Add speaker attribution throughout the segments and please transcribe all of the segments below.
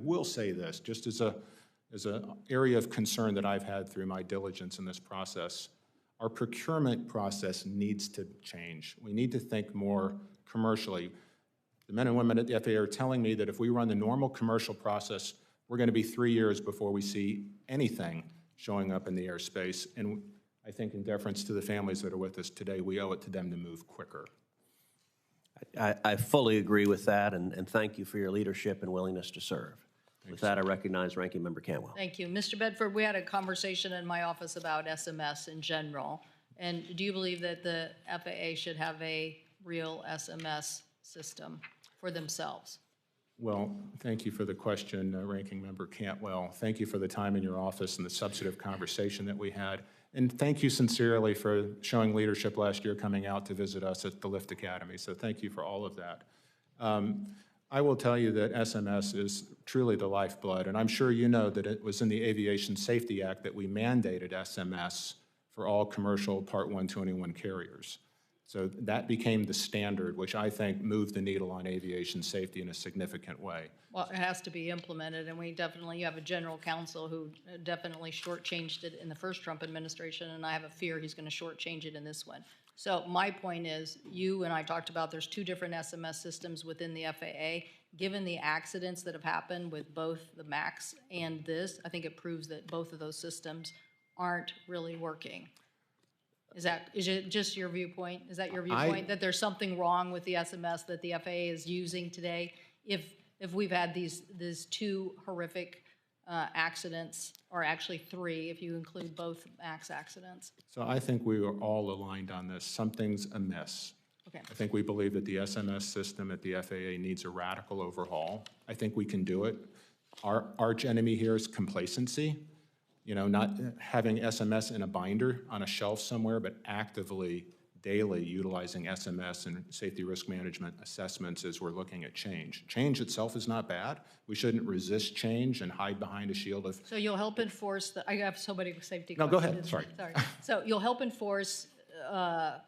Speaker 1: Will say this, just as an area of concern that I've had through my diligence in this process, our procurement process needs to change. We need to think more commercially. The men and women at the FAA are telling me that if we run the normal commercial process, we're going to be 3 years before we see anything showing up in the airspace. And I think in deference to the families that are with us today, we owe it to them to move quicker.
Speaker 2: I fully agree with that, and thank you for your leadership and willingness to serve. With that, I recognize Ranking Member Cantwell.
Speaker 3: Thank you. Mr. Bedford, we had a conversation in my office about SMS in general. And do you believe that the FAA should have a real SMS system for themselves?
Speaker 1: Well, thank you for the question, Ranking Member Cantwell. Thank you for the time in your office and the substantive conversation that we had. And thank you sincerely for showing leadership last year coming out to visit us at the Lift Academy. So thank you for all of that. I will tell you that SMS is truly the lifeblood, and I'm sure you know that it was in the Aviation Safety Act that we mandated SMS for all commercial Part 121 carriers. So that became the standard, which I think moved the needle on aviation safety in a significant way.
Speaker 3: Well, it has to be implemented, and you have a general counsel who definitely shortchanged it in the first Trump administration, and I have a fear he's going to shortchange it in this one. So my point is, you and I talked about there's 2 different SMS systems within the FAA. Given the accidents that have happened with both the MAX and this, I think it proves that both of those systems aren't really working. Is it just your viewpoint? Is that your viewpoint, that there's something wrong with the SMS that the FAA is using today? If we've had these 2 horrific accidents, or actually 3 if you include both MAX accidents.
Speaker 1: So I think we are all aligned on this. Something's amiss.
Speaker 3: Okay.
Speaker 1: I think we believe that the SMS system at the FAA needs a radical overhaul. I think we can do it. Our arch enemy here is complacency. You know, not having SMS in a binder on a shelf somewhere, but actively, daily utilizing SMS and safety risk management assessments as we're looking at change. Change itself is not bad. We shouldn't resist change and hide behind a shield of...
Speaker 3: So you'll help enforce I have so many safety questions.
Speaker 1: No, go ahead, sorry.
Speaker 3: So you'll help enforce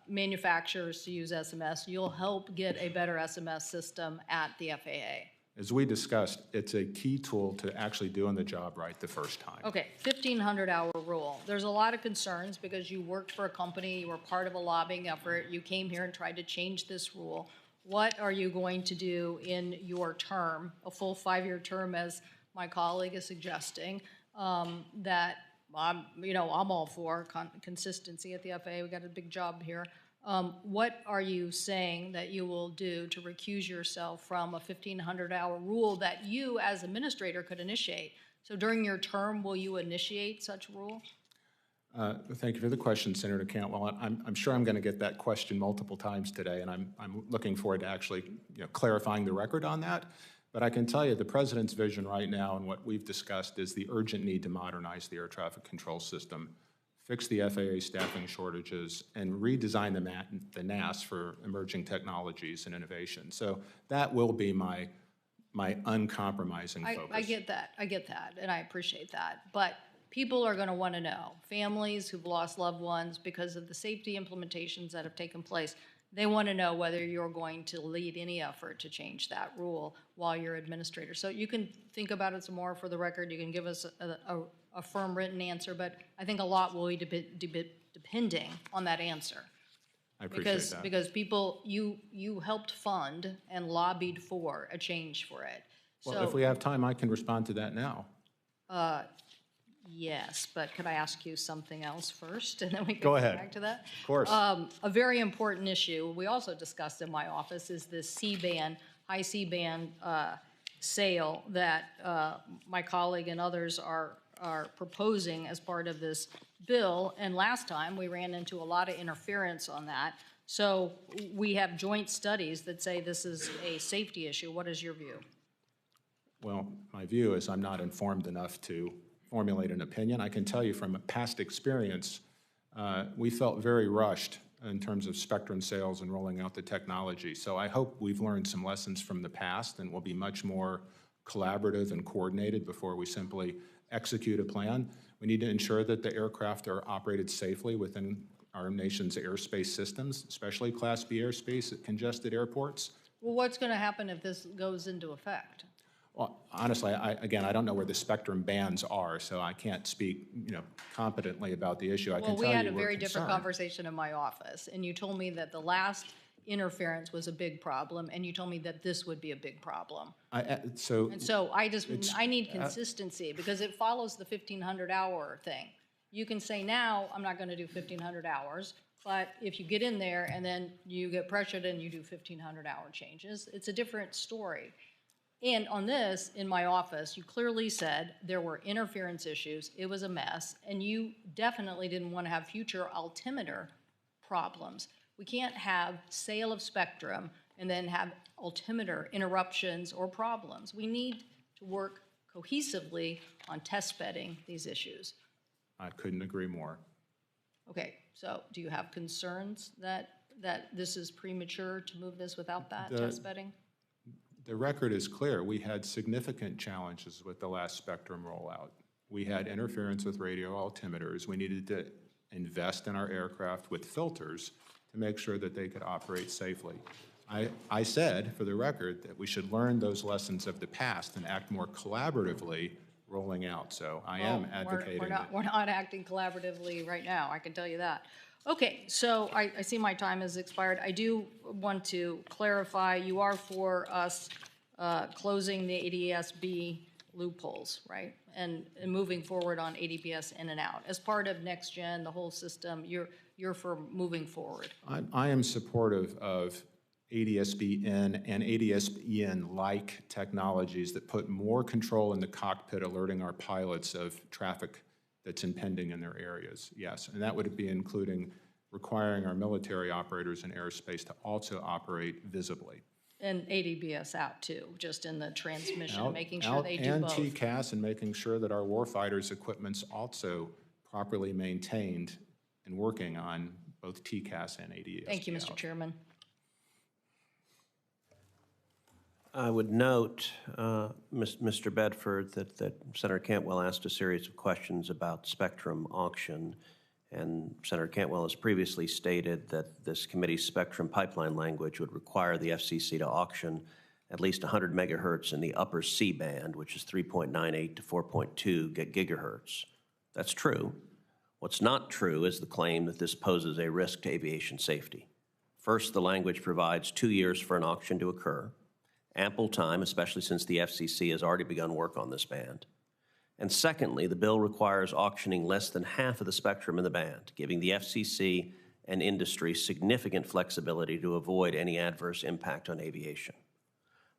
Speaker 3: manufacturers to use SMS. You'll help get a better SMS system at the FAA.
Speaker 1: As we discussed, it's a key tool to actually doing the job right the first time.
Speaker 3: Okay, 1,500-hour rule. There's a lot of concerns because you worked for a company, you were part of a lobbying effort, you came here and tried to change this rule. What are you going to do in your term, a full 5-year term as my colleague is suggesting, that I'm all for consistency at the FAA. We got a big job here. What are you saying that you will do to recuse yourself from a 1,500-hour rule that you, as administrator, could initiate? So during your term, will you initiate such rule?
Speaker 1: Thank you for the question, Senator Cantwell. I'm sure I'm going to get that question multiple times today, and I'm looking forward to actually clarifying the record on that. But I can tell you the President's vision right now and what we've discussed is the urgent need to modernize the air traffic control system, fix the FAA staffing shortages, and redesign the NAS for emerging technologies and innovation. So that will be my uncompromising focus.
Speaker 3: I get that, and I appreciate that. But people are going to want to know, families who've lost loved ones because of the safety implementations that have taken place, they want to know whether you're going to lead any effort to change that rule while you're administrator. So you can think about it some more for the record. You can give us a firm written answer, but I think a lot will be depending on that answer.
Speaker 1: I appreciate that.
Speaker 3: Because people, you helped fund and lobbied for a change for it.
Speaker 1: Well,
Speaker 3: so,
Speaker 1: if we have time, I can respond to that now.
Speaker 3: Yes, but could I ask you something else first, and then we can
Speaker 1: go ahead.
Speaker 3: Back to that?
Speaker 1: Of course.
Speaker 3: A very important issue we also discussed in my office is this C-band, high C-band sale that my colleague and others are proposing as part of this bill. And last time we ran into a lot of interference on that. So we have joint studies that say this is a safety issue. What is your view?
Speaker 1: Well, my view is I'm not informed enough to formulate an opinion. I can tell you from a past experience, we felt very rushed in terms of spectrum sales and rolling out the technology. So I hope we've learned some lessons from the past and will be much more collaborative and coordinated before we simply execute a plan. We need to ensure that the aircraft are operated safely within our nation's airspace systems, especially Class B airspace at congested airports.
Speaker 3: Well, what's going to happen if this goes into effect?
Speaker 1: Well, honestly, I don't know where the spectrum bands are, so I can't speak, competently about the issue. I can
Speaker 3: Well, we
Speaker 1: tell
Speaker 3: had
Speaker 1: you
Speaker 3: a
Speaker 1: we're
Speaker 3: very different
Speaker 1: concerned.
Speaker 3: conversation in my office, and you told me that the last interference was a big problem, and you told me that this would be a big problem. And so I need consistency, because it follows the 1,500-hour thing. You can say now, I'm not gonna do 1,500 hours, but if you get in there and then you get pressured and you do 1,500-hour changes, it's a different story. And on this, in my office, you clearly said there were interference issues, it was a mess, and you definitely didn't want to have future altimeter problems. We can't have sale of spectrum and then have altimeter interruptions or problems. We need to work cohesively on test bedding these issues.
Speaker 1: I couldn't agree more.
Speaker 3: Okay, so do you have concerns that this is premature to move this without that test bedding?
Speaker 1: The record is clear. We had significant challenges with the last spectrum rollout. We had interference with radio altimeters. We needed to invest in our aircraft with filters to make sure that they could operate safely. I said, for the record, that we should learn those lessons of the past and act more collaboratively rolling out. So I am advocating.
Speaker 3: We're not acting collaboratively right now, I can tell you that. Okay, so I see my time has expired. I do want to clarify, you are for us closing the ADSB loopholes, right? And moving forward on ADBS in and out. As part of Next Gen, the whole system, you're for moving forward.
Speaker 1: I am supportive of ADSB-in and ADSB-in-like technologies that put more control in the cockpit, alerting our pilots of traffic that's impending in their areas, yes. And that would be including requiring our military operators in airspace to also operate visibly.
Speaker 3: And ADBS out too, just in the transmission, making sure they do both.
Speaker 1: And TCAS, and making sure that our warfighters' equipment's also properly maintained and working on both TCAS and ADSB.
Speaker 3: Thank you, Mr. Chairman.
Speaker 2: I would note, Mr. Bedford, that Senator Cantwell asked a series of questions about spectrum auction, and Senator Cantwell has previously stated that this committee's spectrum pipeline language would require the FCC to auction at least 100 megahertz in the upper C band, which is 3.98 to 4.2 gigahertz. That's true. What's not true is the claim that this poses a risk to aviation safety. First, the language provides 2 years for an auction to occur. Ample time, especially since the FCC has already begun work on this band. And secondly, the bill requires auctioning less than half of the spectrum in the band, giving the FCC and industry significant flexibility to avoid any adverse impact on aviation.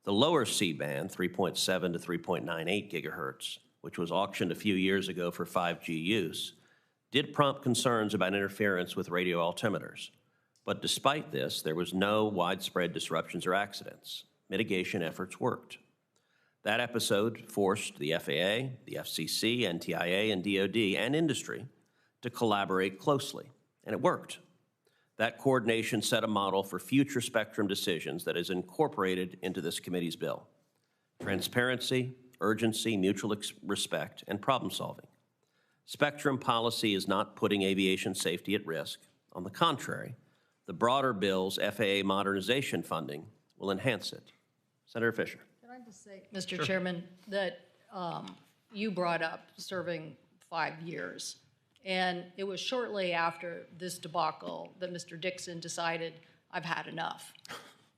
Speaker 2: The lower C band, 3.7 to 3.98 gigahertz, which was auctioned a few years ago for 5G use, did prompt concerns about interference with radio altimeters. But despite this, there was no widespread disruptions or accidents. Mitigation efforts worked. That episode forced the FAA, the FCC, NTIA, and DoD, and industry to collaborate closely, and it worked. That coordination set a model for future spectrum decisions that is incorporated into this committee's bill. Transparency, urgency, mutual respect, and problem solving. Spectrum policy is not putting aviation safety at risk. On the contrary, the broader bill's FAA modernization funding will enhance it. Senator Fisher.
Speaker 3: Can I just say, Mr. Chairman, that you brought up serving 5 years, and it was shortly after this debacle that Mr. Dixon decided, I've had enough.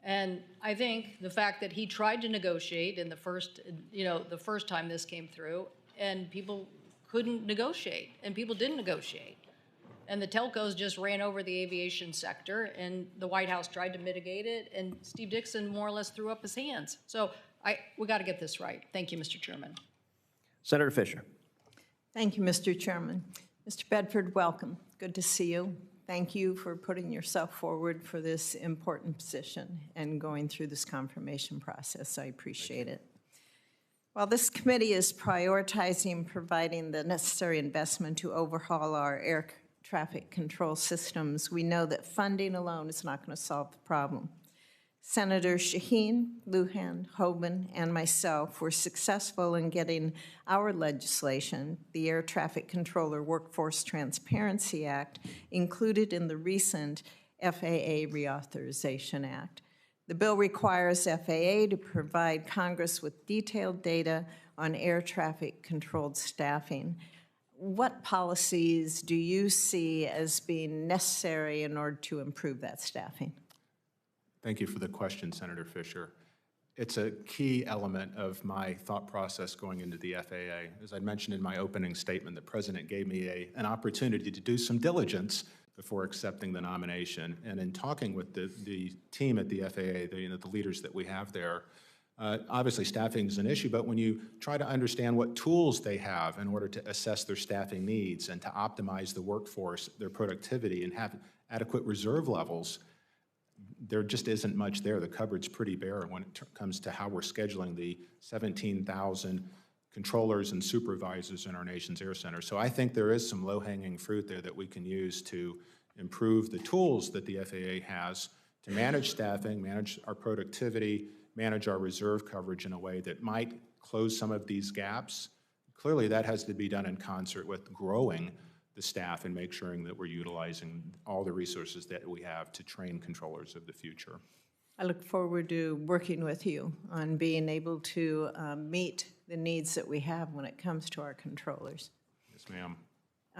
Speaker 3: And I think the fact that he tried to negotiate in the first time this came through, and people couldn't negotiate, and people didn't negotiate. And the telcos just ran over the aviation sector, and the White House tried to mitigate it, and Steve Dixon more or less threw up his hands. So we got to get this right. Thank you, Mr. Chairman.
Speaker 2: Senator Fisher.
Speaker 4: Thank you, Mr. Chairman. Mr. Bedford, welcome. Good to see you. Thank you for putting yourself forward for this important position and going through this confirmation process. I appreciate it. While this committee is prioritizing providing the necessary investment to overhaul our air traffic control systems, we know that funding alone is not going to solve the problem. Senators Shaheen, Lujan, Hoban, and myself were successful in getting our legislation, the Air Traffic Controller Workforce Transparency Act, included in the recent FAA Reauthorization Act. The bill requires FAA to provide Congress with detailed data on air traffic controlled staffing. What policies do you see as being necessary in order to improve that staffing?
Speaker 1: Thank you for the question, Senator Fisher. It's a key element of my thought process going into the FAA. As I mentioned in my opening statement, the President gave me an opportunity to do some diligence before accepting the nomination. And in talking with the team at the FAA, the leaders that we have there, obviously staffing is an issue, but when you try to understand what tools they have in order to assess their staffing needs and to optimize the workforce, their productivity, and have adequate reserve levels, there just isn't much there. The cupboard's pretty bare when it comes to how we're scheduling the 17,000 controllers and supervisors in our nation's air center. So I think there is some low-hanging fruit there that we can use to improve the tools that the FAA has to manage staffing, manage our productivity, manage our reserve coverage in a way that might close some of these gaps. Clearly, that has to be done in concert with growing the staff and make sure that we're utilizing all the resources that we have to train controllers of the future.
Speaker 4: I look forward to working with you on being able to meet the needs that we have when it comes to our controllers.
Speaker 1: Yes, ma'am.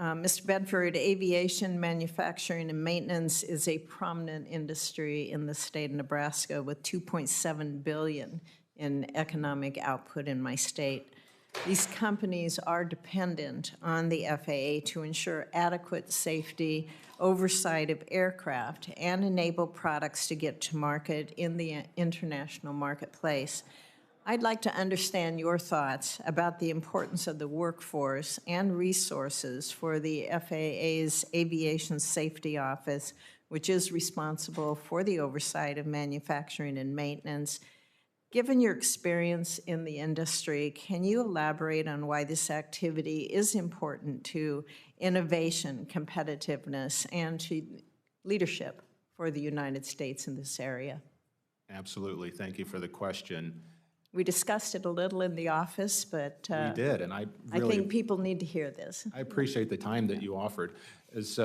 Speaker 4: Mr. Bedford, aviation, manufacturing, and maintenance is a prominent industry in the state of Nebraska with $2.7 billion in economic output in my state. These companies are dependent on the FAA to ensure adequate safety, oversight of aircraft, and enable products to get to market in the international marketplace. I'd like to understand your thoughts about the importance of the workforce and resources for the FAA's Aviation Safety Office, which is responsible for the oversight of manufacturing and maintenance. Given your experience in the industry, can you elaborate on why this activity is important to innovation, competitiveness, and to leadership for the United States in this area?
Speaker 1: Absolutely. Thank you for the question.
Speaker 4: We discussed it a little in the office, but
Speaker 1: We did, and I
Speaker 4: think people need to hear this.
Speaker 1: I appreciate the time that you offered. As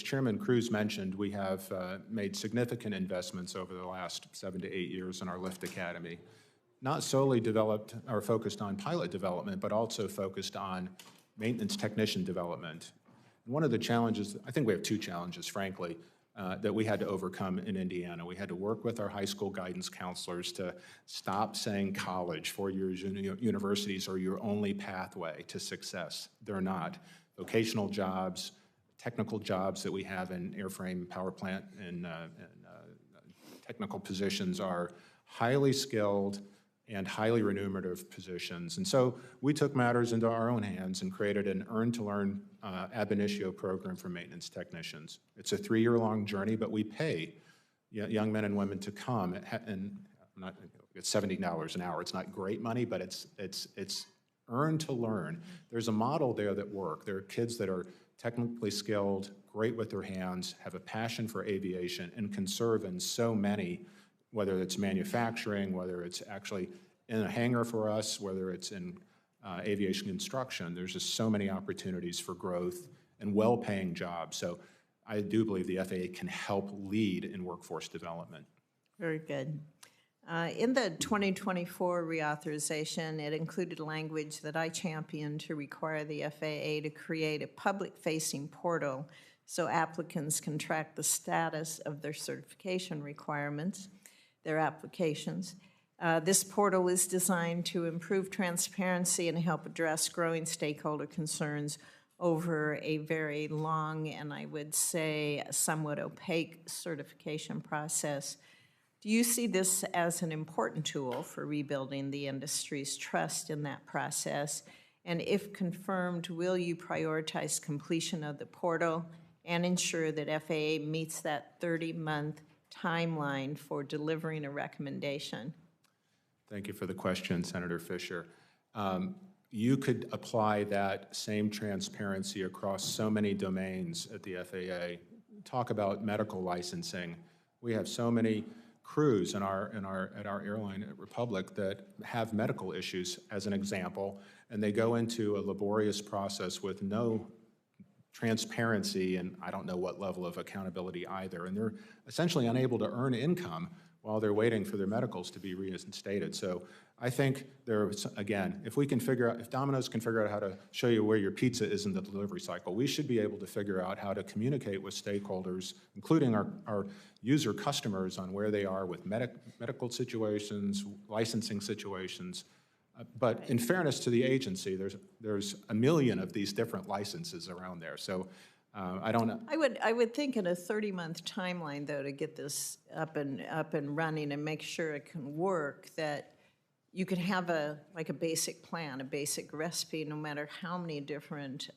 Speaker 1: Chairman Cruz mentioned, we have made significant investments over the last 7 to 8 years in our LIFT Academy, not solely developed or focused on pilot development, but also focused on maintenance technician development. And one of the challenges, I think we have two challenges, frankly, that we had to overcome in Indiana. We had to work with our high school guidance counselors to stop saying college, 4 years universities are your only pathway to success. They're not. Vocational jobs, technical jobs that we have in airframe, power plant, and technical positions are highly skilled and highly remunerative positions. And so we took matters into our own hands and created an earn-to-learn ab initio program for maintenance technicians. It's a 3-year-long journey, but we pay young men and women to come, and it's $70 an hour. It's not great money, but it's earn to learn. There's a model there that works. There are kids that are technically skilled, great with their hands, have a passion for aviation, and can serve in so many, whether it's manufacturing, whether it's actually in a hangar for us, whether it's in aviation construction. There's just so many opportunities for growth and well-paying jobs. So I do believe the FAA can help lead in workforce development.
Speaker 4: Very good. In the 2024 reauthorization, it included language that I championed to require the FAA to create a public-facing portal so applicants can track the status of their certification requirements, their applications. This portal is designed to improve transparency and help address growing stakeholder concerns over a very long and I would say somewhat opaque certification process. Do you see this as an important tool for rebuilding the industry's trust in that process? And if confirmed, will you prioritize completion of the portal and ensure that FAA meets that 30-month timeline for delivering a recommendation?
Speaker 1: Thank you for the question, Senator Fisher. You could apply that same transparency across so many domains at the FAA. Talk about medical licensing. We have so many crews at our airline at Republic that have medical issues, as an example, and they go into a laborious process with no transparency and I don't know what level of accountability either, and they're essentially unable to earn income while they're waiting for their medicals to be reinstated. So I think there's, again, if we can figure out, if Domino's can figure out how to show you where your pizza is in the delivery cycle, we should be able to figure out how to communicate with stakeholders, including our user customers, on where they are with medical situations, licensing situations. But in fairness to the agency, there's a million of these different licenses around there. So I don't know.
Speaker 4: I would think in a 30-month timeline, though, to get this up and running and make sure it can work, that you could have like a basic plan, a basic recipe, no matter how many different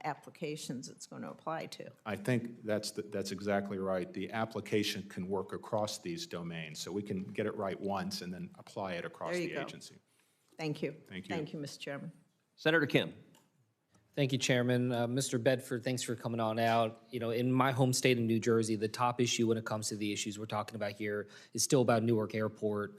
Speaker 4: applications it's going to apply to.
Speaker 1: I think that's exactly right. The application can work across these domains, so we can get it right once and then apply it across the agency.
Speaker 4: Thank you.
Speaker 1: Thank you.
Speaker 4: Thank you, Mr. Chairman.
Speaker 2: Senator Kim.
Speaker 5: Thank you, Chairman. Mr. Bedford, thanks for coming on out. You know, in my home state of New Jersey, the top issue when it comes to the issues we're talking about here is still about Newark Airport.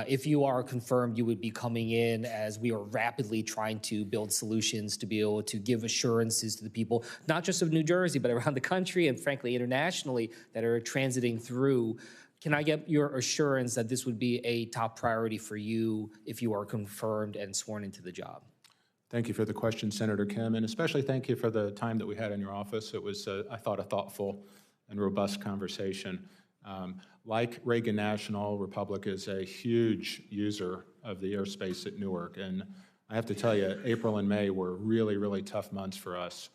Speaker 5: If you are confirmed, you would be coming in as we are rapidly trying to build solutions to be able to give assurances to the people, not just of New Jersey, but around the country and frankly internationally that are transiting through. Can I get your assurance that this would be a top priority for you if you are confirmed and sworn into the job?
Speaker 1: Thank you for the question, Senator Kim, and especially thank you for the time that we had in your office. It was, I thought, a thoughtful and robust conversation. Like Reagan National, Republic is a huge user of the airspace at Newark, and I have to tell you, April and May were really, really tough months for us.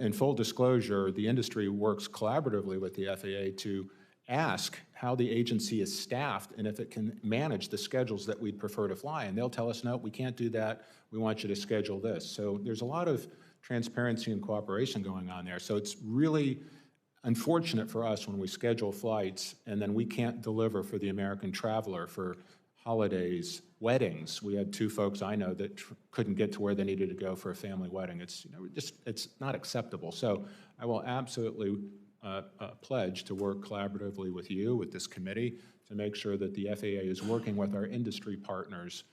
Speaker 1: In full disclosure, the industry works collaboratively with the FAA to ask how the agency is staffed and if it can manage the schedules that we'd prefer to fly, and they'll tell us, no, we can't do that, we want you to schedule this. So there's a lot of transparency and cooperation going on there. So it's really unfortunate for us when we schedule flights and then we can't deliver for the American traveler for holidays, weddings. We had two folks I know that couldn't get to where they needed to go for a family wedding. It's, it's not acceptable. So I will absolutely pledge to work collaboratively with you, with this committee, to make sure that the FAA is working with our industry partners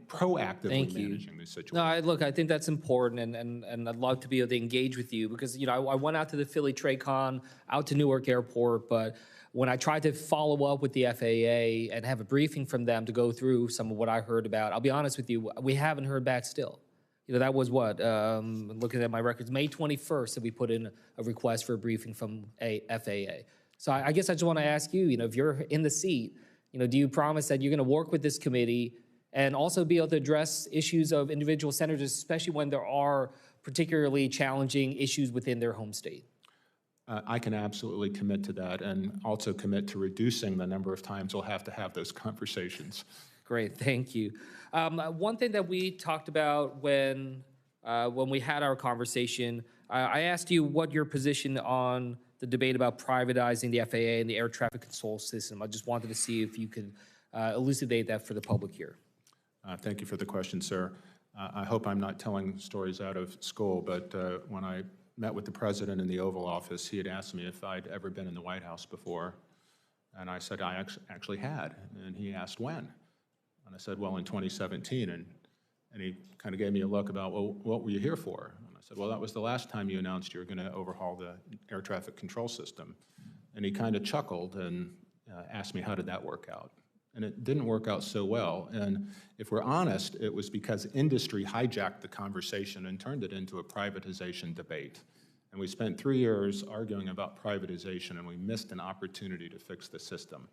Speaker 1: proactively managing these situations.
Speaker 5: No, look, I think that's important, and I'd love to be able to engage with you because, you know, I went out to the Philly TradeCon, out to Newark Airport, but when I tried to follow up with the FAA and have a briefing from them to go through some of what I heard about, I'll be honest with you, we haven't heard back still. You know, that was what, looking at my records, May 21st that we put in a request for a briefing from a FAA. So I guess I just want to ask you, you know, if you're in the seat, you know, do you promise that you're going to work with this committee and also be able to address issues of individual senators, especially when there are particularly challenging issues within their home state?
Speaker 1: I can absolutely commit to that and also commit to reducing the number of times we'll have to have those conversations.
Speaker 5: Great, thank you. One thing that we talked about when we had our conversation, I asked you what your position on the debate about privatizing the FAA and the air traffic control system. I just wanted to see if you could elucidate that for the public here.
Speaker 1: Thank you for the question, sir. I hope I'm not telling stories out of school, but when I met with the president in the Oval Office, he had asked me if I'd ever been in the White House before, and I said I actually had, and he asked when. And I said, well, in 2017, and he kind of gave me a look about, well, what were you here for? And I said, well, that was the last time you announced you were going to overhaul the air traffic control system. And he kind of chuckled and asked me, how did that work out? And it didn't work out so well. And if we're honest, it was because industry hijacked the conversation and turned it into a privatization debate. And we spent 3 years arguing about privatization, and we missed an opportunity to fix the system.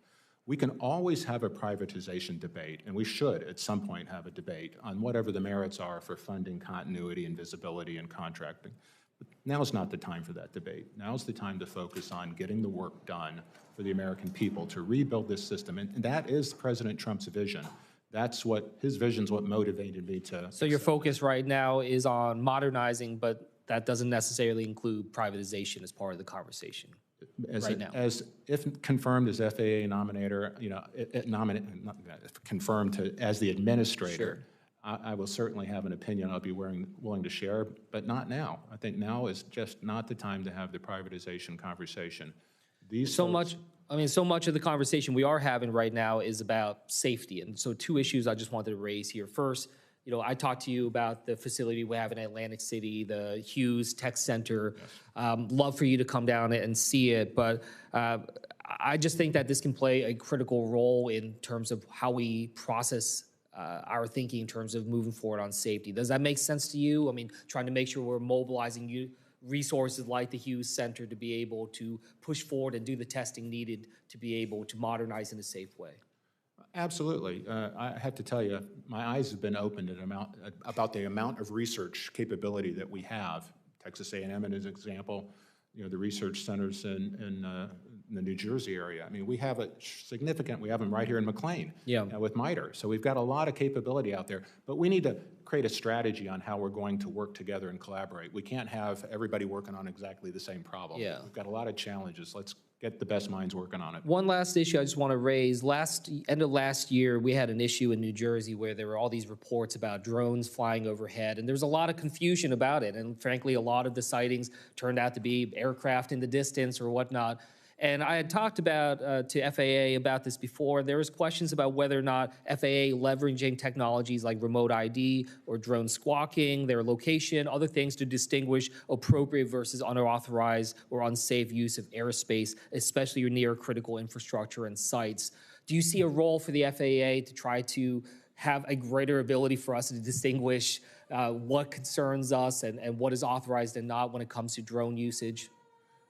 Speaker 1: We can always have a privatization debate, and we should at some point have a debate on whatever the merits are for funding continuity and visibility and contracting. But now's not the time for that debate. Now's the time to focus on getting the work done for the American people to rebuild this system. And that is President Trump's vision. That's what, his vision's what motivated me to.
Speaker 5: So your focus right now is on modernizing, but that doesn't necessarily include privatization as part of the conversation. Right now.
Speaker 1: As if confirmed as FAA nominator, you know, confirmed as the administrator,
Speaker 5: sure.
Speaker 1: I will certainly have an opinion I'll be willing to share, but not now. I think now is just not the time to have the privatization conversation.
Speaker 5: So much of the conversation we are having right now is about safety, and so two issues I just wanted to raise here. First, you know, I talked to you about the facility we have in Atlantic City, the Hughes Tech Center. Yes. Love for you to come down and see it, but I just think that this can play a critical role in terms of how we process our thinking in terms of moving forward on safety. Does that make sense to you? I mean, trying to make sure we're mobilizing resources like the Hughes Center to be able to push forward and do the testing needed to be able to modernize in a safe way.
Speaker 1: Absolutely. I have to tell you, my eyes have been opened about the amount of research capability that we have. Texas A&M as an example, the research centers in the New Jersey area. I mean, we have we have them right here in McLean with MITRE. So we've got a lot of capability out there, but we need to create a strategy on how we're going to work together and collaborate. We can't have everybody working on exactly the same problem.
Speaker 5: Yeah.
Speaker 1: We've got a lot of challenges. Let's get the best minds working on it.
Speaker 5: One last issue I just want to raise. End of last year, we had an issue in New Jersey where there were all these reports about drones flying overhead, and there was a lot of confusion about it. And frankly, a lot of the sightings turned out to be aircraft in the distance or whatnot. And I had talked about to FAA about this before. There was questions about whether or not FAA leveraging technologies like remote ID or drone squawking, their location, other things to distinguish appropriate versus unauthorized or unsafe use of airspace, especially near critical infrastructure and sites. Do you see a role for the FAA to try to have a greater ability for us to distinguish what concerns us and what is authorized and not when it comes to drone usage?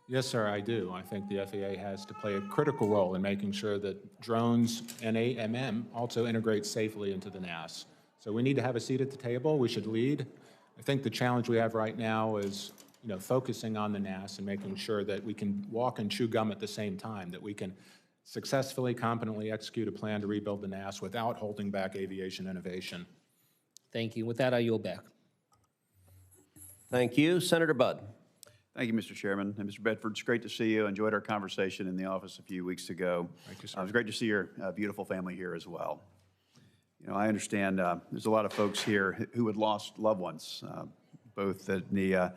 Speaker 1: Yes, sir, I do. I think the FAA has to play a critical role in making sure that drones and AMM also integrate safely into the NAS. So we need to have a seat at the table. We should lead. I think the challenge we have right now is, focusing on the NAS and making sure that we can walk and chew gum at the same time, that we can successfully, competently execute a plan to rebuild the NAS without holding back aviation innovation.
Speaker 5: Thank you. With that, I yield back.
Speaker 2: Thank you. Senator Budd.
Speaker 6: Thank you, Mr. Chairman. And Mr. Bedford, it's great to see you. I enjoyed our conversation in the office a few weeks ago.
Speaker 1: Thank you, sir.
Speaker 6: It was great to see your beautiful family here as well. I understand there's a lot of folks here who had lost loved ones, both at the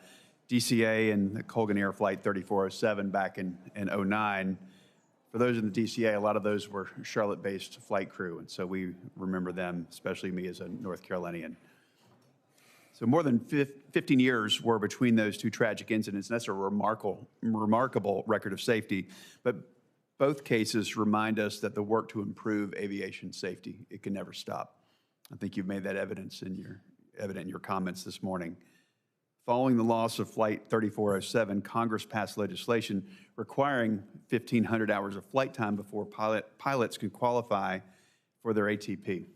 Speaker 6: DCA and the Colgan Air Flight 3407 back in 2009. For those in the DCA, a lot of those were Charlotte-based flight crew, and so we remember them, especially me as a North Carolinian. So more than 15 years were between those two tragic incidents, and that's a remarkable record of safety. But both cases remind us that the work to improve aviation safety, it can never stop. I think you've made that evident in your comments this morning. Following the loss of Flight 3407, Congress passed legislation requiring 1,500 hours of flight time before pilots can qualify for their ATP,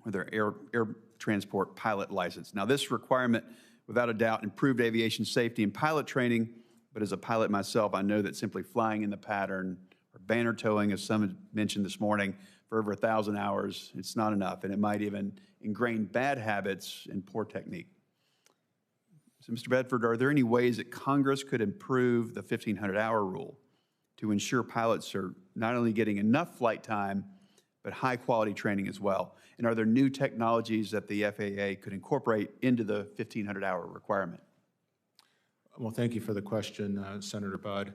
Speaker 6: or their air transport pilot license. Now, this requirement, without a doubt, improved aviation safety and pilot training, but as a pilot myself, I know that simply flying in the pattern or banner towing, as some mentioned this morning, for over 1,000 hours, it's not enough, and it might even ingrain bad habits and poor technique. So, Mr. Bedford, are there any ways that Congress could improve the 1,500-hour rule to ensure pilots are not only getting enough flight time, but high-quality training as well? And are there new technologies that the FAA could incorporate into the 1,500-hour requirement?
Speaker 1: Well, thank you for the question, Senator Budd.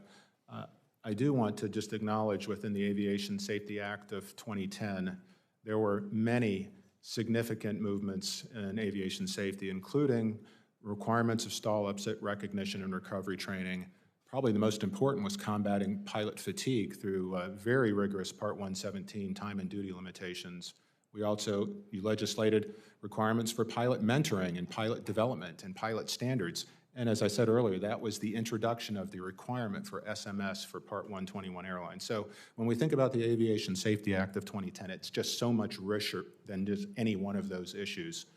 Speaker 1: I do want to just acknowledge within the Aviation Safety Act of 2010, there were many significant movements in aviation safety, including requirements of stall upset recognition and recovery training. Probably the most important was combating pilot fatigue through very rigorous Part 117 time and duty limitations. You legislated requirements for pilot mentoring and pilot development and pilot standards. And as I said earlier, that was the introduction of the requirement for SMS for Part 121 airlines. So when we think about the Aviation Safety Act of 2010, it's just so much richer than just any one of those issues.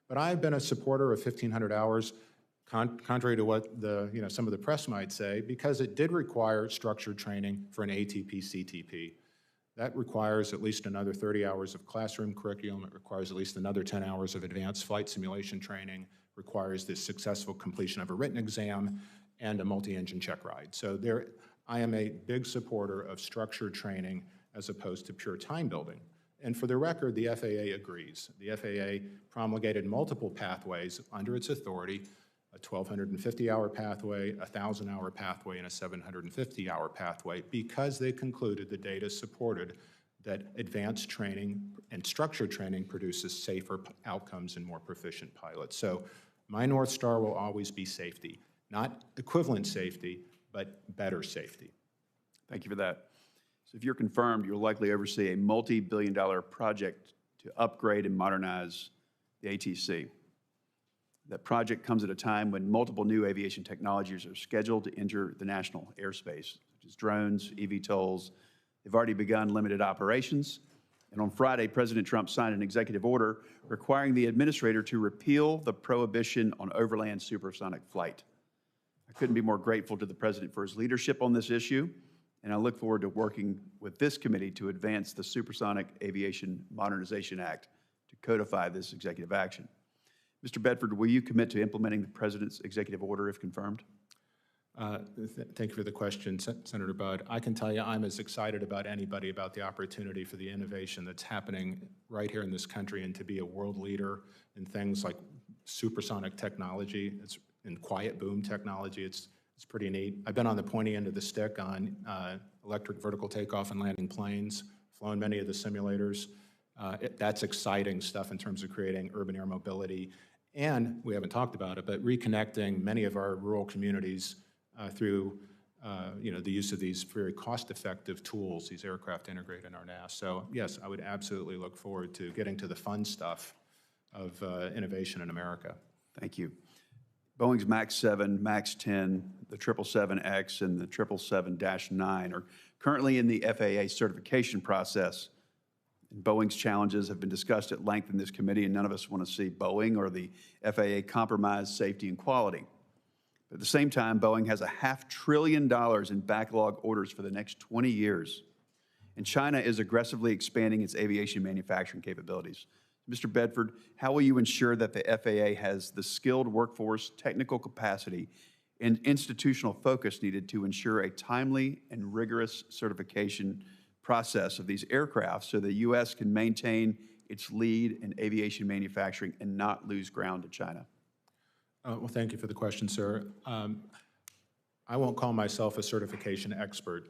Speaker 1: But I've been a supporter of 1,500 hours, contrary to what some of the press might say, because it did require structured training for an ATP CTP. That requires at least another 30 hours of classroom curriculum. It requires at least another 10 hours of advanced flight simulation training, requires the successful completion of a written exam, and a multi-engine check ride. So I am a big supporter of structured training as opposed to pure time building. And for the record, the FAA agrees. The FAA promulgated multiple pathways under its authority, a 1,250-hour pathway, a 1,000-hour pathway, and a 750-hour pathway, because they concluded the data supported that advanced training and structured training produces safer outcomes and more proficient pilots. So my North Star will always be safety, not equivalent safety, but better safety.
Speaker 6: Thank you for that. So if you're confirmed, you'll likely oversee a multi-billion-dollar project to upgrade and modernize the ATC. That project comes at a time when multiple new aviation technologies are scheduled to enter the national airspace, such as drones, eVTOLs. They've already begun limited operations. And on Friday, President Trump signed an executive order requiring the administrator to repeal the prohibition on overland supersonic flight. I couldn't be more grateful to the President for his leadership on this issue, and I look forward to working with this committee to advance the Supersonic Aviation Modernization Act to codify this executive action. Mr. Bedford, will you commit to implementing the President's executive order if confirmed?
Speaker 1: Thank you for the question, Senator Budd. I can tell you I'm as excited about anybody about the opportunity for the innovation that's happening right here in this country and to be a world leader in things like supersonic technology. It's in quiet boom technology. It's pretty neat. I've been on the pointy end of the stick on electric vertical takeoff and landing planes, flown many of the simulators. That's exciting stuff in terms of creating urban air mobility. And we haven't talked about it, but reconnecting many of our rural communities through the use of these very cost-effective tools, these aircraft integrated in our NAS. So yes, I would absolutely look forward to getting to the fun stuff of innovation in America.
Speaker 6: Thank you. Boeing's MAX 7, MAX 10, the 777X, and the 777-9 are currently in the FAA certification process. And Boeing's challenges have been discussed at length in this committee, and none of us want to see Boeing or the FAA compromise safety and quality. But at the same time, Boeing has $500 billion in backlog orders for the next 20 years. And China is aggressively expanding its aviation manufacturing capabilities. Mr. Bedford, how will you ensure that the FAA has the skilled workforce, technical capacity, and institutional focus needed to ensure a timely and rigorous certification process of these aircraft so the U.S. can maintain its lead in aviation manufacturing and not lose ground to China?
Speaker 1: Well, thank you for the question, sir. I won't call myself a certification expert,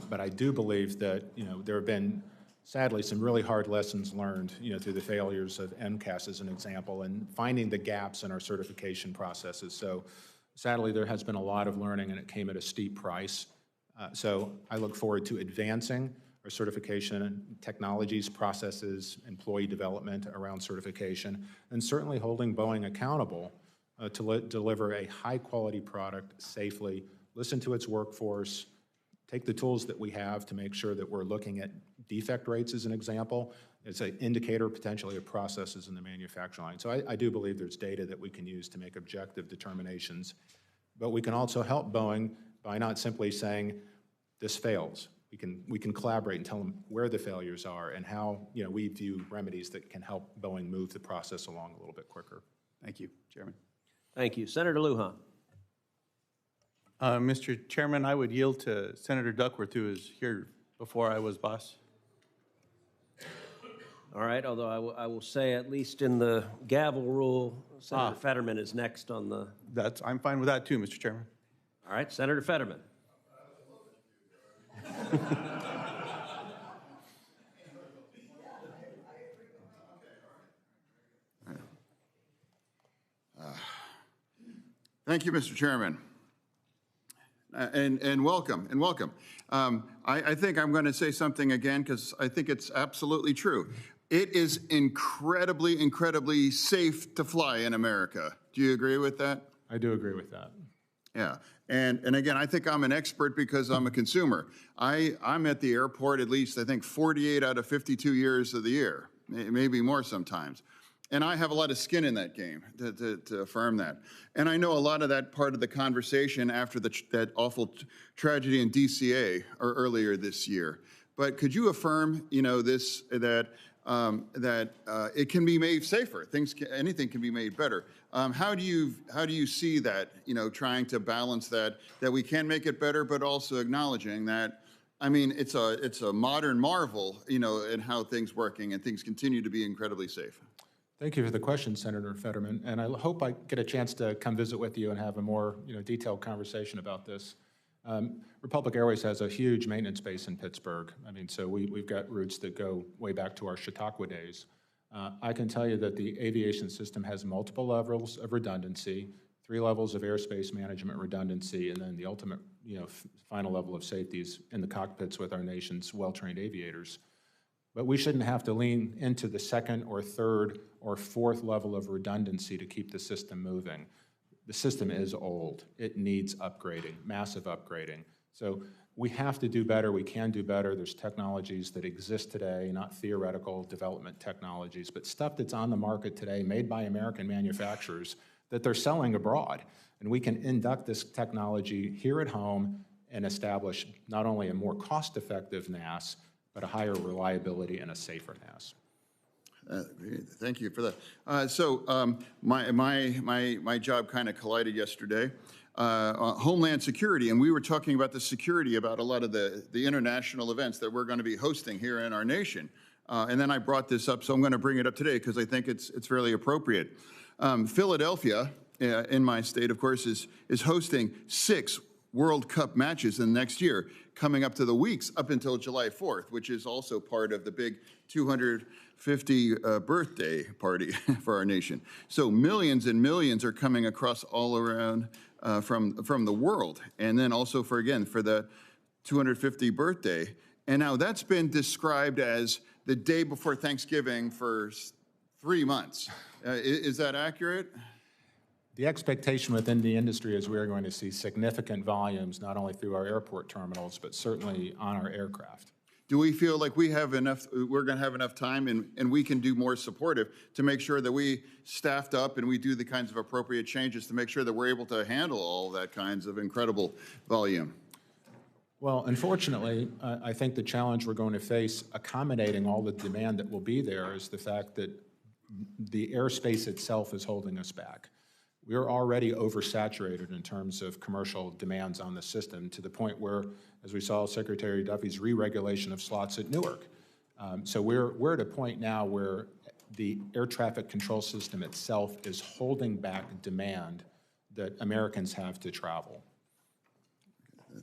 Speaker 1: but I do believe that there have been, sadly, some really hard lessons learned through the failures of MCAS as an example, and finding the gaps in our certification processes. So sadly, there has been a lot of learning, and it came at a steep price. So I look forward to advancing our certification technologies, processes, employee development around certification, and certainly holding Boeing accountable to deliver a high-quality product safely, listen to its workforce, take the tools that we have to make sure that we're looking at defect rates as an example. It's an indicator potentially of processes in the manufacturing line. So I do believe there's data that we can use to make objective determinations. But we can also help Boeing by not simply saying, this fails. We can collaborate and tell them where the failures are and how we view remedies that can help Boeing move the process along a little bit quicker.
Speaker 6: Thank you, Chairman.
Speaker 2: Thank you. Senator Lujan.
Speaker 7: Mr. Chairman, I would yield to Senator Duckworth, who is here before I was boss.
Speaker 2: All right, although I will say, at least in the gavel rule, Senator Fetterman is next on the...
Speaker 7: I'm fine with that too, Mr. Chairman.
Speaker 2: All right, Senator Fetterman.
Speaker 8: Thank you, Mr. Chairman. And welcome, and welcome. I think I'm going to say something again because I think it's absolutely true. It is incredibly, incredibly safe to fly in America. Do you agree with that?
Speaker 1: I do agree with that.
Speaker 8: Yeah. And again, I think I'm an expert because I'm a consumer. I'm at the airport at least, I think, 48 out of 52 years of the year, maybe more sometimes. And I have a lot of skin in that game to affirm that. And I know a lot of that part of the conversation after that awful tragedy in DCA or earlier this year. But could you affirm, that it can be made safer? Anything can be made better. How do you see that? Trying to balance that we can make it better, but also acknowledging that. I mean, it's a modern marvel, in how things working and things continue to be incredibly safe.
Speaker 1: Thank you for the question, Senator Fetterman, and I hope I get a chance to come visit with you and have a more detailed conversation about this. Republic Airways has a huge maintenance base in Pittsburgh. I mean, so we've got routes that go way back to our Chautauqua days. I can tell you that the aviation system has multiple levels of redundancy 3 levels of airspace management redundancy, and then the ultimate, final level of safety is in the cockpits with our nation's well-trained aviators. But we shouldn't have to lean into the 2nd or 3rd or 4th level of redundancy to keep the system moving. The system is old. It needs upgrading, massive upgrading. So we have to do better. We can do better. There's technologies that exist today, not theoretical development technologies, but stuff that's on the market today, made by American manufacturers, that they're selling abroad. And we can induct this technology here at home and establish not only a more cost-effective NAS, but a higher reliability and a safer NAS.
Speaker 8: Thank you for that. So my job kind of collided yesterday. Homeland Security, and we were talking about the security about a lot of the international events that we're going to be hosting here in our nation. And then I brought this up, so I'm going to bring it up today because I think it's really appropriate. Philadelphia, in my state, of course, is hosting 6 World Cup matches in the next year, coming up to the weeks up until July 4th, which is also part of the big 250 birthday party for our nation. So millions and millions are coming across all around from the world, and then also for the 250 birthday. And now that's been described as the day before Thanksgiving for 3 months. Is that accurate?
Speaker 1: The expectation within the industry is we're going to see significant volumes, not only through our airport terminals, but certainly on our aircraft.
Speaker 8: Do we feel like we're going to have enough time and we can do more supportive to make sure that we staffed up and we do the kinds of appropriate changes to make sure that we're able to handle all that kinds of incredible volume?
Speaker 1: Well, unfortunately, I think the challenge we're going to face accommodating all the demand that will be there is the fact that the airspace itself is holding us back. We're already oversaturated in terms of commercial demands on the system to the point where, as we saw Secretary Duffy's re-regulation of slots at Newark. So we're at a point now where the air traffic control system itself is holding back demand that Americans have to travel.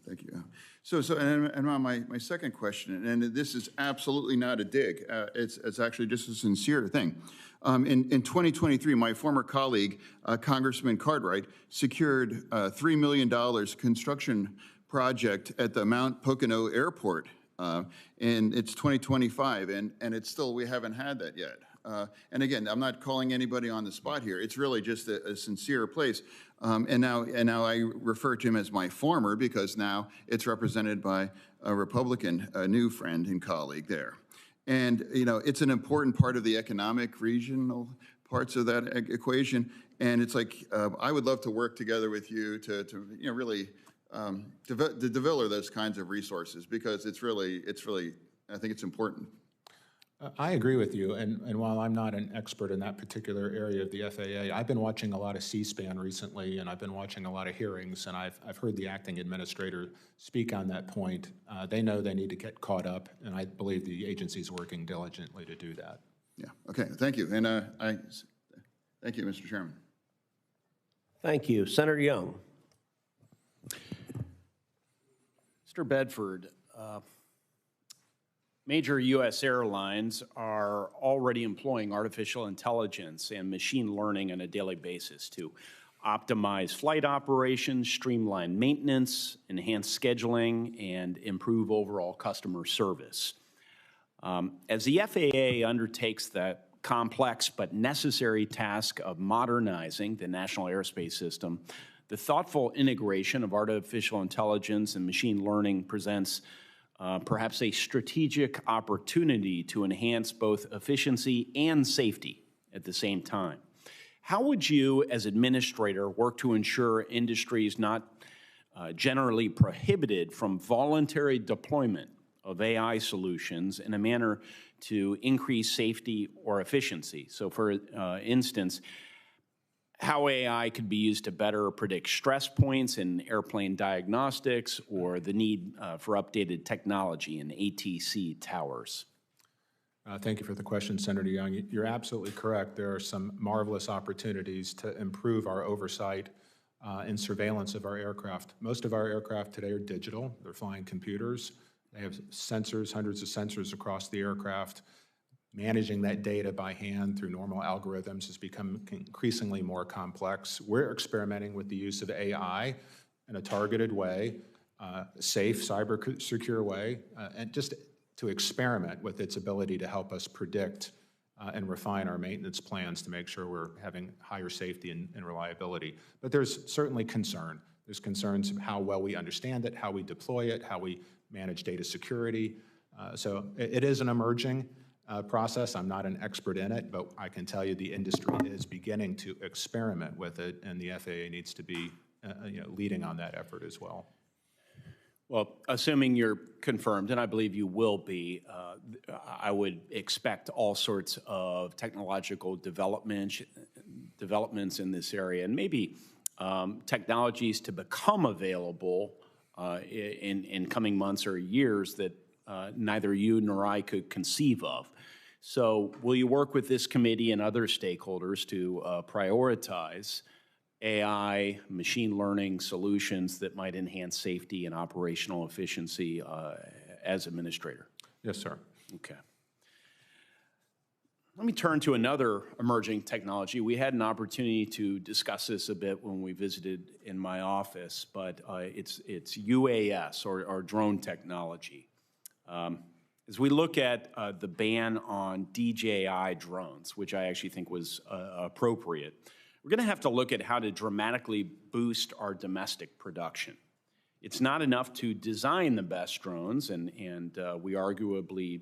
Speaker 8: Thank you. And my second question, and this is absolutely not a dig, it's actually just a sincere thing. In 2023, my former colleague, Congressman Cartwright, secured $3 million construction project at the Mount Pocono Airport, and it's 2025, and it's still, we haven't had that yet. And again, I'm not calling anybody on the spot here. It's really just a sincere place. And now I refer to him as my former because now it's represented by a Republican, a new friend and colleague there. And, it's an important part of the economic regional parts of that equation. And it's like, I would love to work together with you to really develop those kinds of resources because it's really, I think it's important.
Speaker 1: I agree with you, and while I'm not an expert in that particular area of the FAA, I've been watching a lot of C-SPAN recently, and I've been watching a lot of hearings, and I've heard the acting administrator speak on that point. They know they need to get caught up, and I believe the agency is working diligently to do that.
Speaker 8: Yeah, okay, thank you. And thank you, Mr. Chairman.
Speaker 2: Thank you. Senator Young.
Speaker 9: Mr. Bedford, major U.S. airlines are already employing artificial intelligence and machine learning on a daily basis to optimize flight operations, streamline maintenance, enhance scheduling, and improve overall customer service. As the FAA undertakes that complex but necessary task of modernizing the national airspace system, the thoughtful integration of artificial intelligence and machine learning presents perhaps a strategic opportunity to enhance both efficiency and safety at the same time. How would you, as administrator, work to ensure industry is not generally prohibited from voluntary deployment of AI solutions in a manner to increase safety or efficiency? So, for instance, how AI could be used to better predict stress points in airplane diagnostics or the need for updated technology in ATC towers.
Speaker 1: Thank you for the question, Senator Young. You're absolutely correct. There are some marvelous opportunities to improve our oversight and surveillance of our aircraft. Most of our aircraft today are digital. They're flying computers. They have sensors, hundreds of sensors across the aircraft. managing that data by hand through normal algorithms has become increasingly more complex. We're experimenting with the use of AI in a targeted way, safe, cyber secure way, and just to experiment with its ability to help us predict and refine our maintenance plans to make sure we're having higher safety and reliability. But there's certainly concern. There's concerns of how well we understand it, how we deploy it, how we manage data security. So it is an emerging process. I'm not an expert in it, but I can tell you the industry is beginning to experiment with it, and the FAA needs to be leading on that effort as well.
Speaker 9: Well, assuming you're confirmed, and I believe you will be, I would expect all sorts of technological developments in this area, and maybe technologies to become available in coming months or years that neither you nor I could conceive of. So will you work with this committee and other stakeholders to prioritize AI, machine learning solutions that might enhance safety and operational efficiency as administrator?
Speaker 1: Yes, sir.
Speaker 9: Okay. Let me turn to another emerging technology. We had an opportunity to discuss this a bit when we visited in my office, but it's UAS, or drone technology. As we look at the ban on DJI drones, which I actually think was appropriate, we're going to have to look at how to dramatically boost our domestic production. It's not enough to design the best drones, and we arguably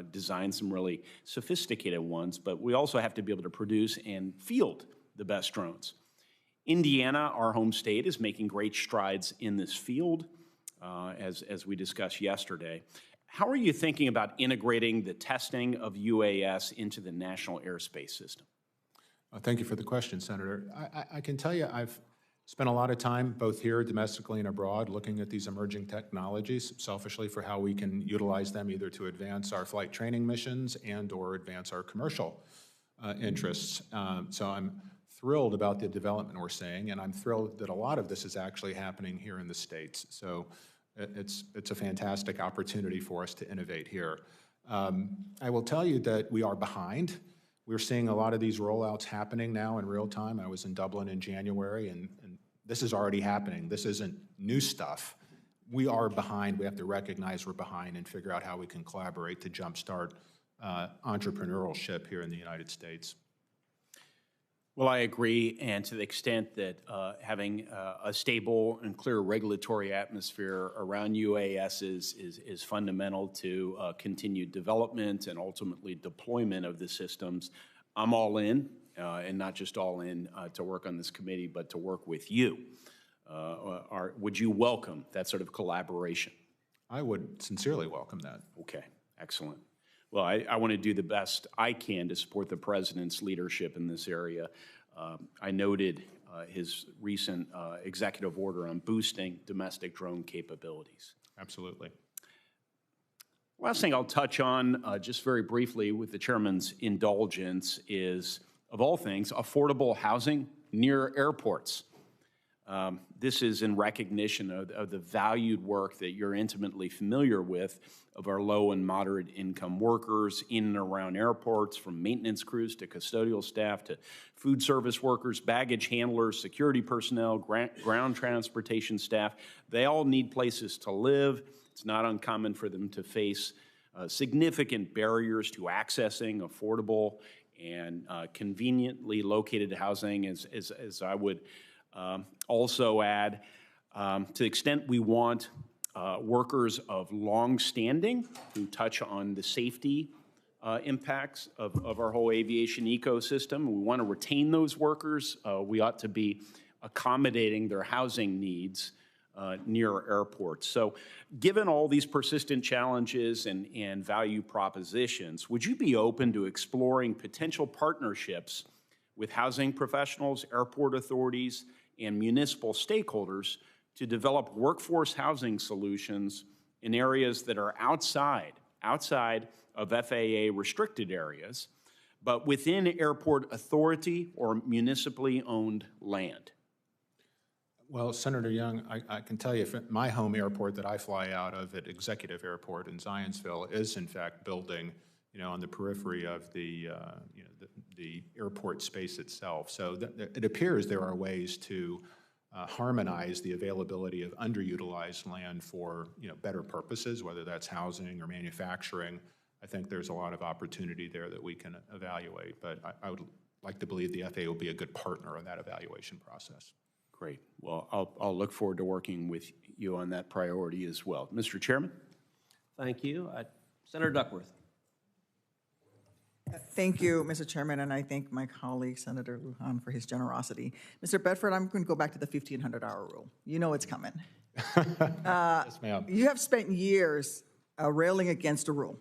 Speaker 9: design some really sophisticated ones, but we also have to be able to produce and field the best drones. Indiana, our home state, is making great strides in this field, as we discussed yesterday. How are you thinking about integrating the testing of UAS into the national airspace system?
Speaker 1: Thank you for the question, Senator. I can tell you I've spent a lot of time both here domestically and abroad looking at these emerging technologies, selfishly for how we can utilize them either to advance our flight training missions and or advance our commercial interests. So I'm thrilled about the development we're seeing, and I'm thrilled that a lot of this is actually happening here in the States. So it's a fantastic opportunity for us to innovate here. I will tell you that we are behind. We're seeing a lot of these rollouts happening now in real time. I was in Dublin in January, and this is already happening. This isn't new stuff. We are behind. We have to recognize we're behind and figure out how we can collaborate to jumpstart entrepreneurship here in the United States.
Speaker 9: Well, I agree, and to the extent that having a stable and clear regulatory atmosphere around UAS is fundamental to continued development and ultimately deployment of the systems, I'm all in, and not just all in to work on this committee, but to work with you. Would you welcome that sort of collaboration?
Speaker 1: I would sincerely welcome that.
Speaker 9: Okay, excellent. Well, I want to do the best I can to support the President's leadership in this area. I noted his recent executive order on boosting domestic drone capabilities.
Speaker 1: Absolutely.
Speaker 9: Last thing I'll touch on, just very briefly with the Chairman's indulgence, is, of all things, affordable housing near airports. This is in recognition of the valued work that you're intimately familiar with of our low and moderate income workers in and around airports, from maintenance crews to custodial staff to food service workers, baggage handlers, security personnel, ground transportation staff. They all need places to live. It's not uncommon for them to face significant barriers to accessing affordable and conveniently located housing, as I would also add, to the extent we want workers of long standing who touch on the safety impacts of our whole aviation ecosystem. We want to retain those workers. We ought to be accommodating their housing needs near airports. So given all these persistent challenges and value propositions, would you be open to exploring potential partnerships with housing professionals, airport authorities, and municipal stakeholders to develop workforce housing solutions in areas that are outside of FAA restricted areas, but within airport authority or municipally owned land?
Speaker 1: Well, Senator Young, I can tell you my home airport that I fly out of at Executive Airport in Zionsville is in fact building on the periphery of the airport space itself. So it appears there are ways to harmonize the availability of underutilized land for better purposes, whether that's housing or manufacturing. I think there's a lot of opportunity there that we can evaluate, but I would like to believe the FAA will be a good partner in that evaluation process.
Speaker 9: Great. Well, I'll look forward to working with you on that priority as well. Mr. Chairman?
Speaker 2: Thank you. Senator Duckworth.
Speaker 10: Thank you, Mr. Chairman, and I thank my colleague, Senator Lujan, for his generosity. Mr. Bedford, I'm going to go back to the 1,500-hour rule. You know it's coming.
Speaker 1: Yes, ma'am.
Speaker 10: You have spent years railing against a rule,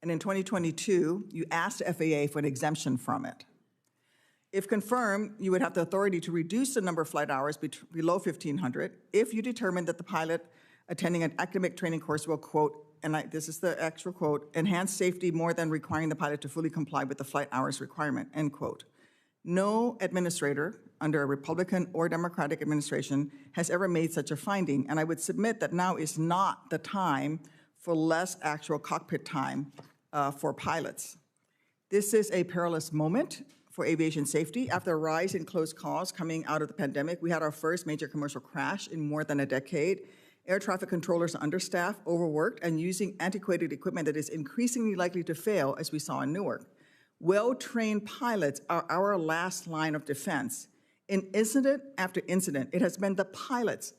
Speaker 10: and in 2022, you asked the FAA for an exemption from it. If confirmed, you would have the authority to reduce the number of flight hours below 1,500 if you determine that the pilot attending an academic training course will, quote, and this is the actual quote, enhance safety more than requiring the pilot to fully comply with the flight hours requirement, end quote. No administrator under a Republican or Democratic administration has ever made such a finding, and I would submit that now is not the time for less actual cockpit time for pilots. This is a perilous moment for aviation safety. After a rise in close calls coming out of the pandemic, we had our first major commercial crash in more than a decade. Air traffic controllers are understaffed, overworked, and using antiquated equipment that is increasingly likely to fail, as we saw in Newark. Well-trained pilots are our last line of defense. In incident after incident, it has been the pilots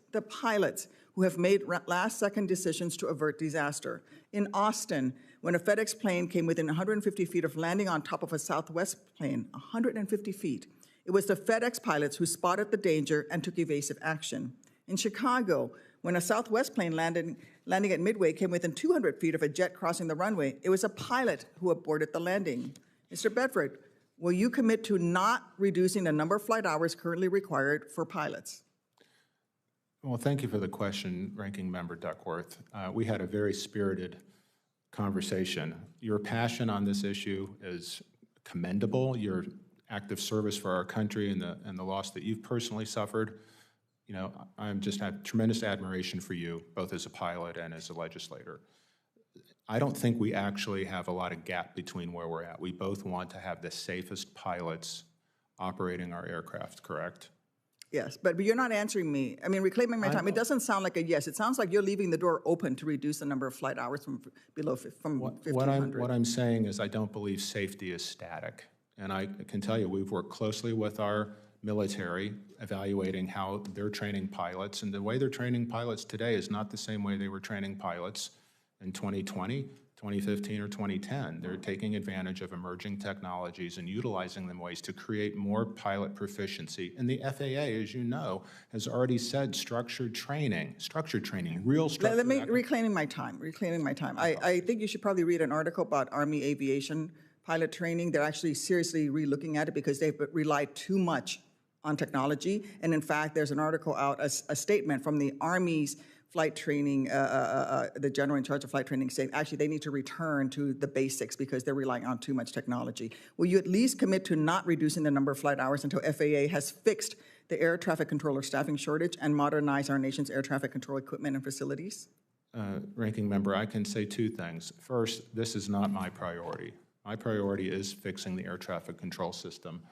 Speaker 10: who have made last-second decisions to avert disaster. In Austin, when a FedEx plane came within 150 feet of landing on top of a Southwest plane, 150 feet, it was the FedEx pilots who spotted the danger and took evasive action. In Chicago, when a Southwest plane landing at Midway came within 200 feet of a jet crossing the runway, it was a pilot who aborted the landing. Mr. Bedford, will you commit to not reducing the number of flight hours currently required for pilots?
Speaker 1: Well, thank you for the question, Ranking Member Duckworth. We had a very spirited conversation. Your passion on this issue is commendable. Your active service for our country and the loss that you've personally suffered, I just have tremendous admiration for you, both as a pilot and as a legislator. I don't think we actually have a lot of gap between where we're at. We both want to have the safest pilots operating our aircraft, correct?
Speaker 10: Yes, but you're not answering me. I mean, reclaiming my time, it doesn't sound like a yes. It sounds like you're leaving the door open to reduce the number of flight hours from 1,500.
Speaker 1: What I'm saying is I don't believe safety is static. And I can tell you, we've worked closely with our military, evaluating how they're training pilots, and the way they're training pilots today is not the same way they were training pilots in 2020, 2015, or 2010. They're taking advantage of emerging technologies and utilizing them ways to create more pilot proficiency. And the FAA, as you know, has already said structured training, real structured.
Speaker 10: Let me, reclaiming my time. I think you should probably read an article about Army aviation pilot training. They're actually seriously re-looking at it because they've relied too much on technology. And in fact, there's an article out, a statement from the Army's flight training, the general in charge of flight training, saying actually they need to return to the basics because they're relying on too much technology. Will you at least commit to not reducing the number of flight hours until FAA has fixed the air traffic controller staffing shortage and modernize our nation's air traffic control equipment and facilities?
Speaker 1: Ranking Member, I can say two things. First, this is not my priority. My priority is fixing the air traffic control system.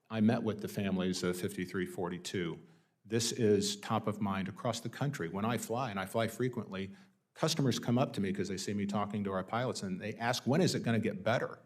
Speaker 1: I met with the families of 5342. This is top of mind across the country. When I fly, and I fly frequently, customers come up to me because they see me talking to our pilots and they ask, when is it going to get better?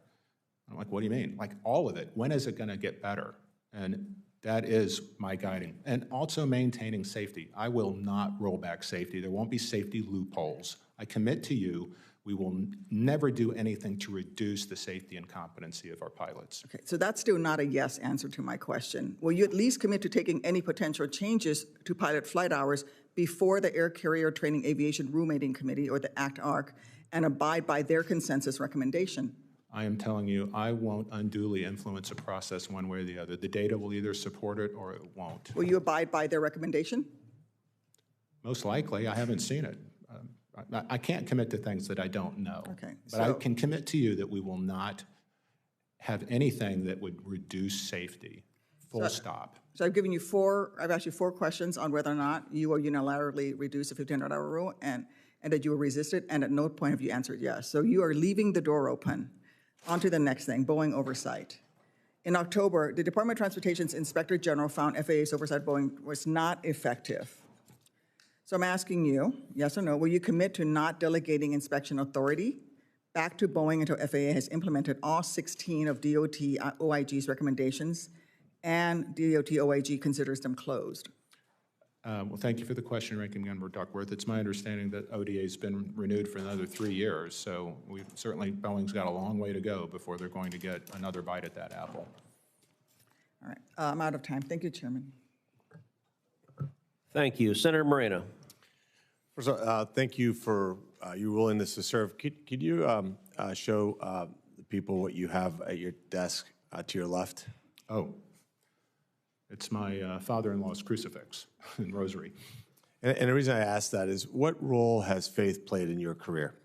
Speaker 1: I'm like, what do you mean? Like all of it. When is it going to get better? And that is my guiding. And also maintaining safety. I will not roll back safety. There won't be safety loopholes. I commit to you, we will never do anything to reduce the safety and competency of our pilots.
Speaker 10: Okay, so that's still not a yes answer to my question. Will you at least commit to taking any potential changes to pilot flight hours before the Air Carrier Training Aviation Rulemaking Committee, or the ACT-ARC, and abide by their consensus recommendation?
Speaker 1: I am telling you, I won't unduly influence a process one way or the other. The data will either support it or it won't.
Speaker 10: Will you abide by their recommendation?
Speaker 1: Most likely. I haven't seen it. I can't commit to things that I don't know.
Speaker 10: Okay,
Speaker 1: but I can commit to you that we will not have anything that would reduce safety, full stop.
Speaker 10: So I've asked you four questions on whether or not you will unilaterally reduce the 1,500-hour rule, and and that you will resist it, and at no point have you answered yes. So you are leaving the door open. On to the next thing, Boeing oversight. In October, the Department of Transportation's Inspector General found FAA's oversight of Boeing was not effective. So I'm asking you, yes or no, will you commit to not delegating inspection authority back to Boeing until FAA has implemented all 16 of DOT OIG's recommendations and DOT OIG considers them closed?
Speaker 1: Well, thank you for the question, Ranking Member Duckworth. It's my understanding that ODA has been renewed for another 3 years, so Boeing's got a long way to go before they're going to get another bite at that apple.
Speaker 10: All right, I'm out of time. Thank you, Chairman.
Speaker 2: Thank you. Senator Moreno.
Speaker 11: First of all, thank you for your willingness to serve. Could you show the people what you have at your desk to your left?
Speaker 1: Oh, it's my father-in-law's crucifix and rosary.
Speaker 11: And the reason I ask that is, what role has faith played in your career?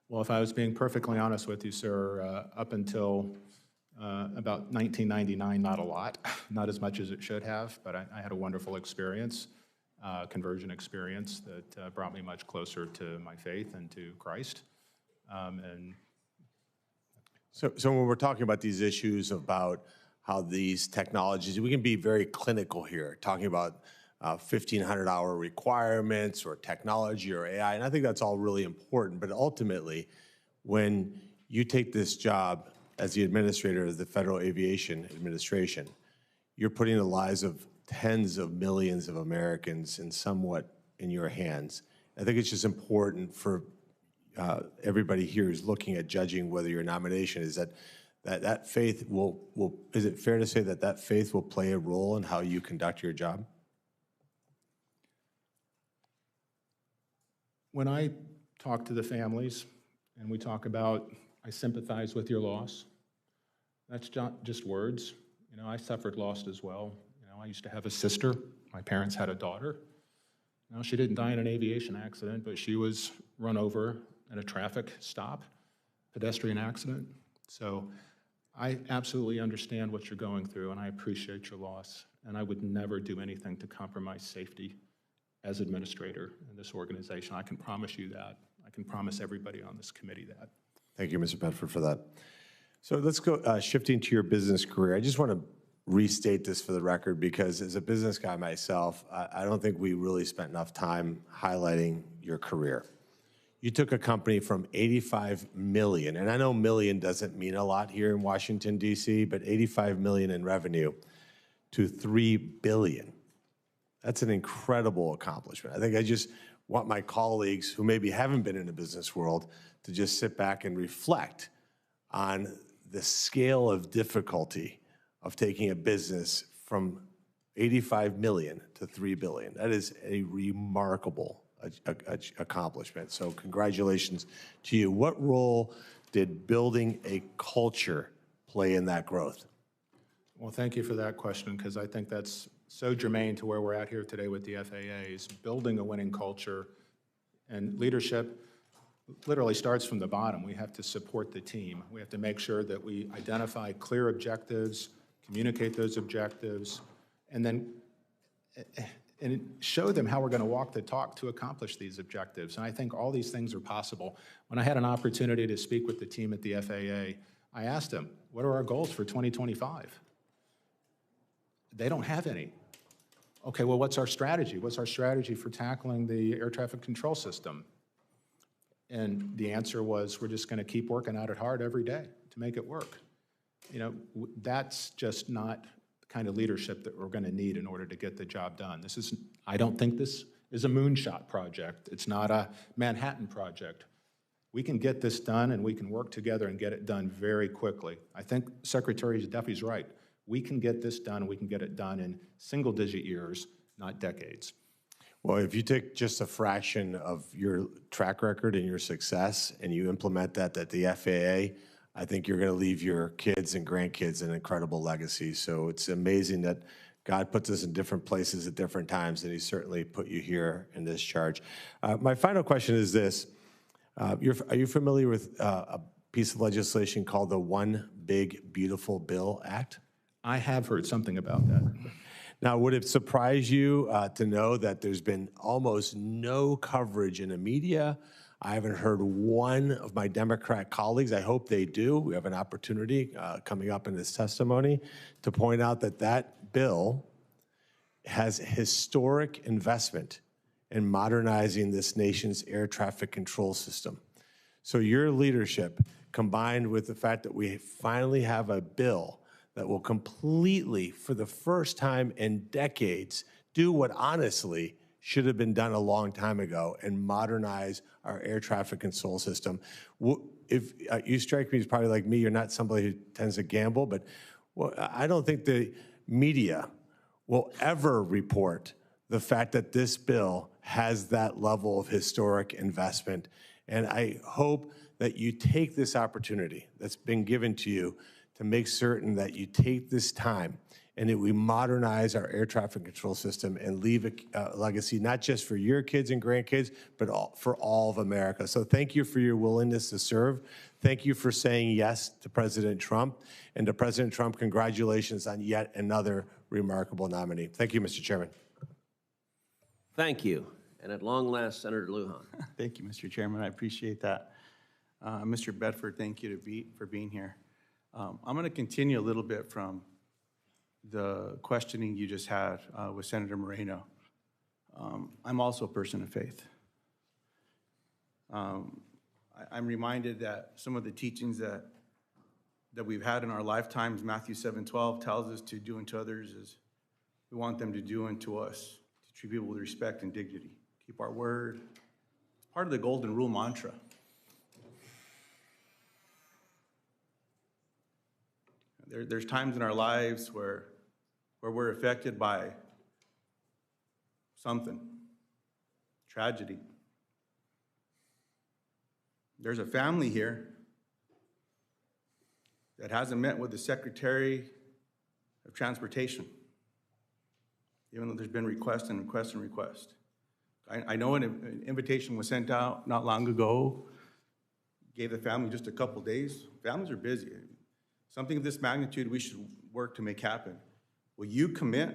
Speaker 1: Well, if I was being perfectly honest with you, sir, up until about 1999, not a lot, not as much as it should have, but I had a wonderful experience, conversion experience that brought me much closer to my faith and to Christ.
Speaker 11: So when we're talking about these issues about how these technologies, we can be very clinical here, talking about 1,500-hour requirements or technology or AI, and I think that's all really important. But ultimately, when you take this job as the administrator of the Federal Aviation Administration, you're putting the lives of tens of millions of Americans somewhat in your hands. I think it's just important for everybody here who's looking at judging whether your nomination is that faith will, is it fair to say that faith will play a role in how you conduct your job?
Speaker 1: When I talk to the families and we talk about, I sympathize with your loss, that's not just words. You know, I suffered loss as well. You know, I used to have a sister. My parents had a daughter. Now, she didn't die in an aviation accident, but she was run over at a traffic stop, pedestrian accident. So I absolutely understand what you're going through, and I appreciate your loss. And I would never do anything to compromise safety as administrator in this organization. I can promise you that. I can promise everybody on this committee that.
Speaker 11: Thank you, Mr. Bedford, for that. So let's go shifting to your business career. I just want to restate this for the record because as a business guy myself, I don't think we really spent enough time highlighting your career. You took a company from 85 million, and I know million doesn't mean a lot here in Washington, D.C., but 85 million in revenue to 3 billion. That's an incredible accomplishment. I think I just want my colleagues who maybe haven't been in the business world to just sit back and reflect on the scale of difficulty of taking a business from 85 million to 3 billion. That is a remarkable accomplishment. So congratulations to you. What role did building a culture play in that growth?
Speaker 1: Well, thank you for that question, because I think that's so germane to where we're at here today with the FAA, is building a winning culture. And leadership literally starts from the bottom. We have to support the team. We have to make sure that we identify clear objectives, communicate those objectives, and then show them how we're going to walk the talk to accomplish these objectives. And I think all these things are possible. When I had an opportunity to speak with the team at the FAA, I asked them, what are our goals for 2025? They don't have any. Okay, well, what's our strategy? What's our strategy for tackling the air traffic control system? And the answer was, we're just going to keep working at it hard every day to make it work. You know, that's just not the kind of leadership that we're going to need in order to get the job done. I don't think this is a moonshot project. It's not a Manhattan project. We can get this done, and we can work together and get it done very quickly. I think Secretary Duffy's right. We can get this done, and we can get it done in single-digit years, not decades.
Speaker 11: Well, if you take just a fraction of your track record and your success and you implement that at the FAA, I think you're going to leave your kids and grandkids an incredible legacy. So it's amazing that God puts us in different places at different times, and He certainly put you here in this charge. My final question is this. Are you familiar with a piece of legislation called the One Big Beautiful Bill Act?
Speaker 1: I have heard something about that.
Speaker 11: Now, would it surprise you to know that there's been almost no coverage in the media? I haven't heard one of my Democrat colleagues, I hope they do, we have an opportunity coming up in this testimony, to point out that that bill has historic investment in modernizing this nation's air traffic control system. So your leadership, combined with the fact that we finally have a bill that will completely, for the first time in decades, do what honestly should have been done a long time ago and modernize our air traffic control system. If you strike me as probably like me, you're not somebody who tends to gamble, but I don't think the media will ever report the fact that this bill has that level of historic investment. And I hope that you take this opportunity that's been given to you to make certain that you take this time and that we modernize our air traffic control system and leave a legacy, not just for your kids and grandkids, but for all of America. So thank you for your willingness to serve. Thank you for saying yes to President Trump. And to President Trump, congratulations on yet another remarkable nominee. Thank you, Mr. Chairman.
Speaker 2: Thank you. And at long last, Senator Lujan.
Speaker 7: Thank you, Mr. Chairman. I appreciate that. Mr. Bedford, thank you for being here. I'm going to continue a little bit from the questioning you just had with Senator Moreno. I'm also a person of faith. I'm reminded that some of the teachings that we've had in our lifetimes, Matthew 7:12 tells us to do unto others as we want them to do unto us, to treat people with respect and dignity, keep our word. It's part of the Golden Rule mantra. There's times in our lives where we're affected by something, tragedy. There's a family here that hasn't met with the Secretary of Transportation, even though there's been request and request and request. I know an invitation was sent out not long ago, gave the family just a couple days. Families are busy. Something of this magnitude we should work to make happen. Will you commit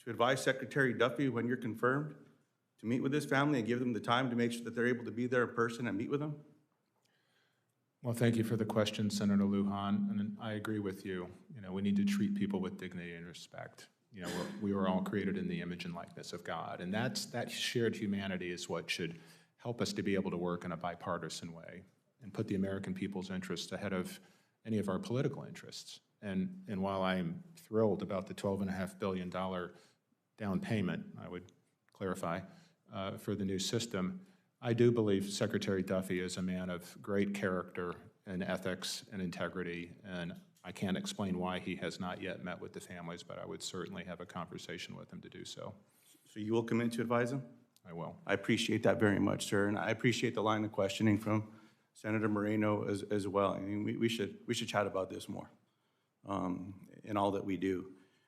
Speaker 7: to advise Secretary Duffy when you're confirmed to meet with this family and give them the time to make sure that they're able to be there in person and meet with them?
Speaker 1: Well, thank you for the question, Senator Lujan, and I agree with you. You know, we need to treat people with dignity and respect. You know, we were all created in the image and likeness of God, and that shared humanity is what should help us to be able to work in a bipartisan way and put the American people's interests ahead of any of our political interests. And while I am thrilled about the $12.5 billion down payment, I would clarify, for the new system, I do believe Secretary Duffy is a man of great character and ethics and integrity, and I can't explain why he has not yet met with the families, but I would certainly have a conversation with him to do so.
Speaker 7: So you will commit to advise him?
Speaker 1: I will.
Speaker 7: I appreciate that very much, sir, and I appreciate the line of questioning from Senator Moreno as well. I mean, we should chat about this more in all that we do.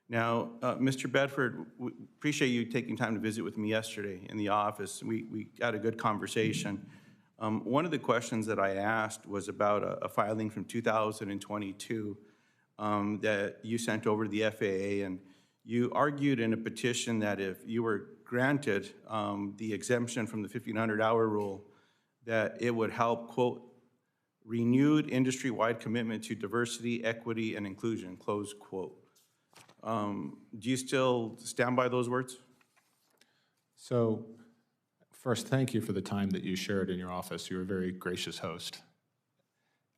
Speaker 7: Now, Mr. Bedford, we appreciate you taking time to visit with me yesterday in the office. We had a good conversation. One of the questions that I asked was about a filing from 2022 that you sent over to the FAA, and you argued in a petition that if you were granted the exemption from the 1,500-hour rule, that it would help, quote, renewed industry-wide commitment to diversity, equity, and inclusion, close quote. Do you still stand by those words?
Speaker 1: So first, thank you for the time that you shared in your office. You're a very gracious host.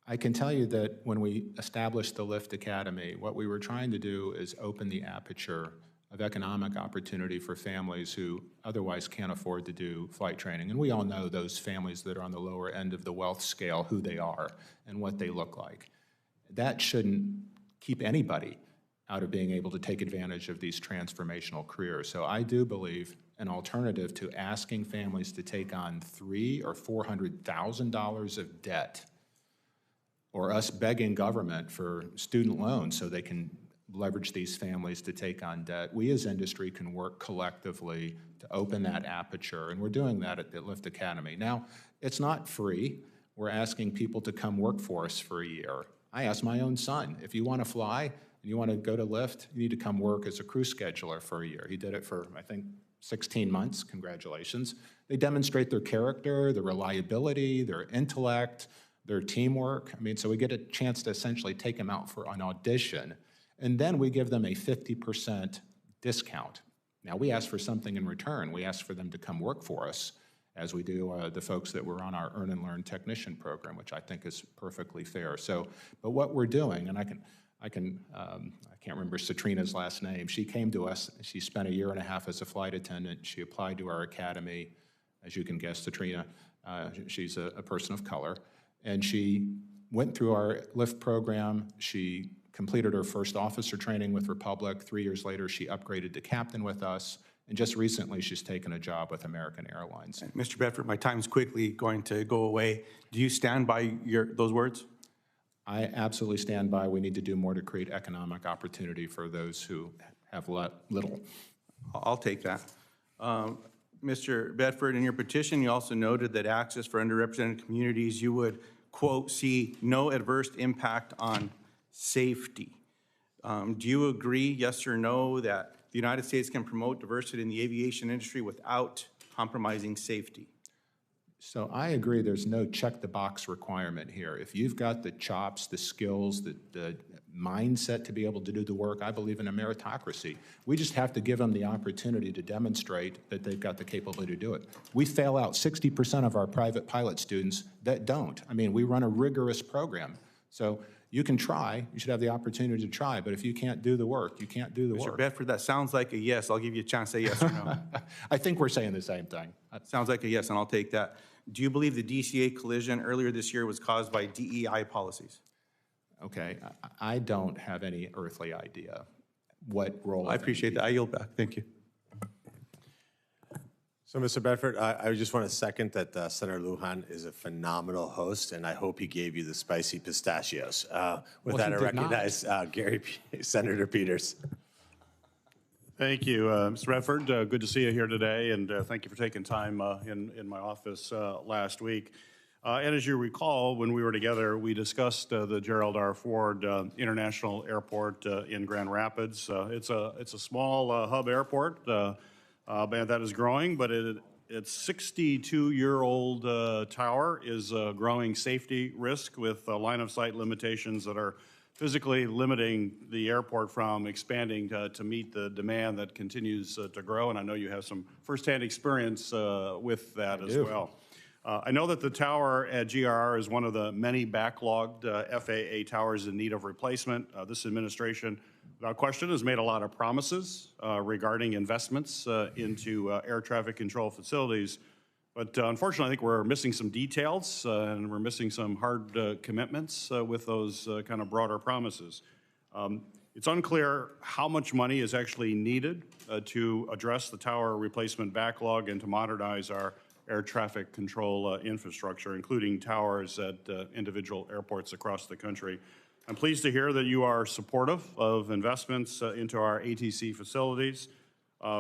Speaker 1: I can tell you that when we established the Lift Academy, what we were trying to do is open the aperture of economic opportunity for families who otherwise can't afford to do flight training. And we all know those families that are on the lower end of the wealth scale, who they are and what they look like. That shouldn't keep anybody out of being able to take advantage of these transformational careers. So I do believe an alternative to asking families to take on $300,000 or $400,000 of debt, or us begging government for student loans so they can leverage these families to take on debt, we as industry can work collectively to open that aperture, and we're doing that at the Lift Academy. Now, it's not free. We're asking people to come work for us for a year. I asked my own son, if you want to fly, and you want to go to lift, you need to come work as a crew scheduler for a year. He did it for, I think, 16 months. Congratulations. They demonstrate their character, their reliability, their intellect, their teamwork. I mean, so we get a chance to essentially take them out for an audition, and then we give them a 50% discount. Now, we ask for something in return. We ask for them to come work for us, as we do the folks that were on our Earn and Learn technician program, which I think is perfectly fair. So, but what we're doing, and I can't remember Satrina's last name. She came to us, she spent 1.5 years as a flight attendant. She applied to our academy. As you can guess, Satrina, she's a person of color. And she went through our lift program. She completed her first officer training with Republic. 3 years later, she upgraded to captain with us. And just recently, she's taken a job with American Airlines.
Speaker 7: Mr. Bedford, my time's quickly going to go away. Do you stand by those words?
Speaker 1: I absolutely stand by. We need to do more to create economic opportunity for those who have little.
Speaker 7: I'll take that. Mr. Bedford, in your petition, you also noted that access for underrepresented communities, you would, quote, see no adverse impact on safety. Do you agree, yes or no, that the United States can promote diversity in the aviation industry without compromising safety?
Speaker 1: So I agree there's no check-the-box requirement here. If you've got the chops, the skills, the mindset to be able to do the work, I believe in a meritocracy. We just have to give them the opportunity to demonstrate that they've got the capability to do it. We fail out 60% of our private pilot students that don't. I mean, we run a rigorous program. So you can try, you should have the opportunity to try, but if you can't do the work, you can't do the work.
Speaker 7: Mr. Bedford, that sounds like a yes. I'll give you a chance to say yes or no.
Speaker 1: I think we're saying the same thing.
Speaker 7: Sounds like a yes, and I'll take that. Do you believe the DCA collision earlier this year was caused by DEI policies?
Speaker 1: Okay, I don't have any earthly idea what role.
Speaker 7: I appreciate that. I yield back. Thank you.
Speaker 11: So, Mr. Bedford, I just want to second that Senator Lujan is a phenomenal host, and I hope he gave you the spicy pistachios. With that, I recognize Senator Peters.
Speaker 12: Thank you, Mr. Bedford. Good to see you here today, and thank you for taking time in my office last week. And as you recall, when we were together, we discussed the Gerald R. Ford International Airport in Grand Rapids. It's a small hub airport and that is growing, but its 62-year-old tower is a growing safety risk with line-of-sight limitations that are physically limiting the airport from expanding to meet the demand that continues to grow. And I know you have some firsthand experience with that as well. I know that the tower at GRR is one of the many backlogged FAA towers in need of replacement. This administration, without question, has made a lot of promises regarding investments into air traffic control facilities. But unfortunately, I think we're missing some details and we're missing some hard commitments with those kind of broader promises. It's unclear how much money is actually needed to address the tower replacement backlog and to modernize our air traffic control infrastructure, including towers at individual airports across the country. I'm pleased to hear that you are supportive of investments into our ATC facilities.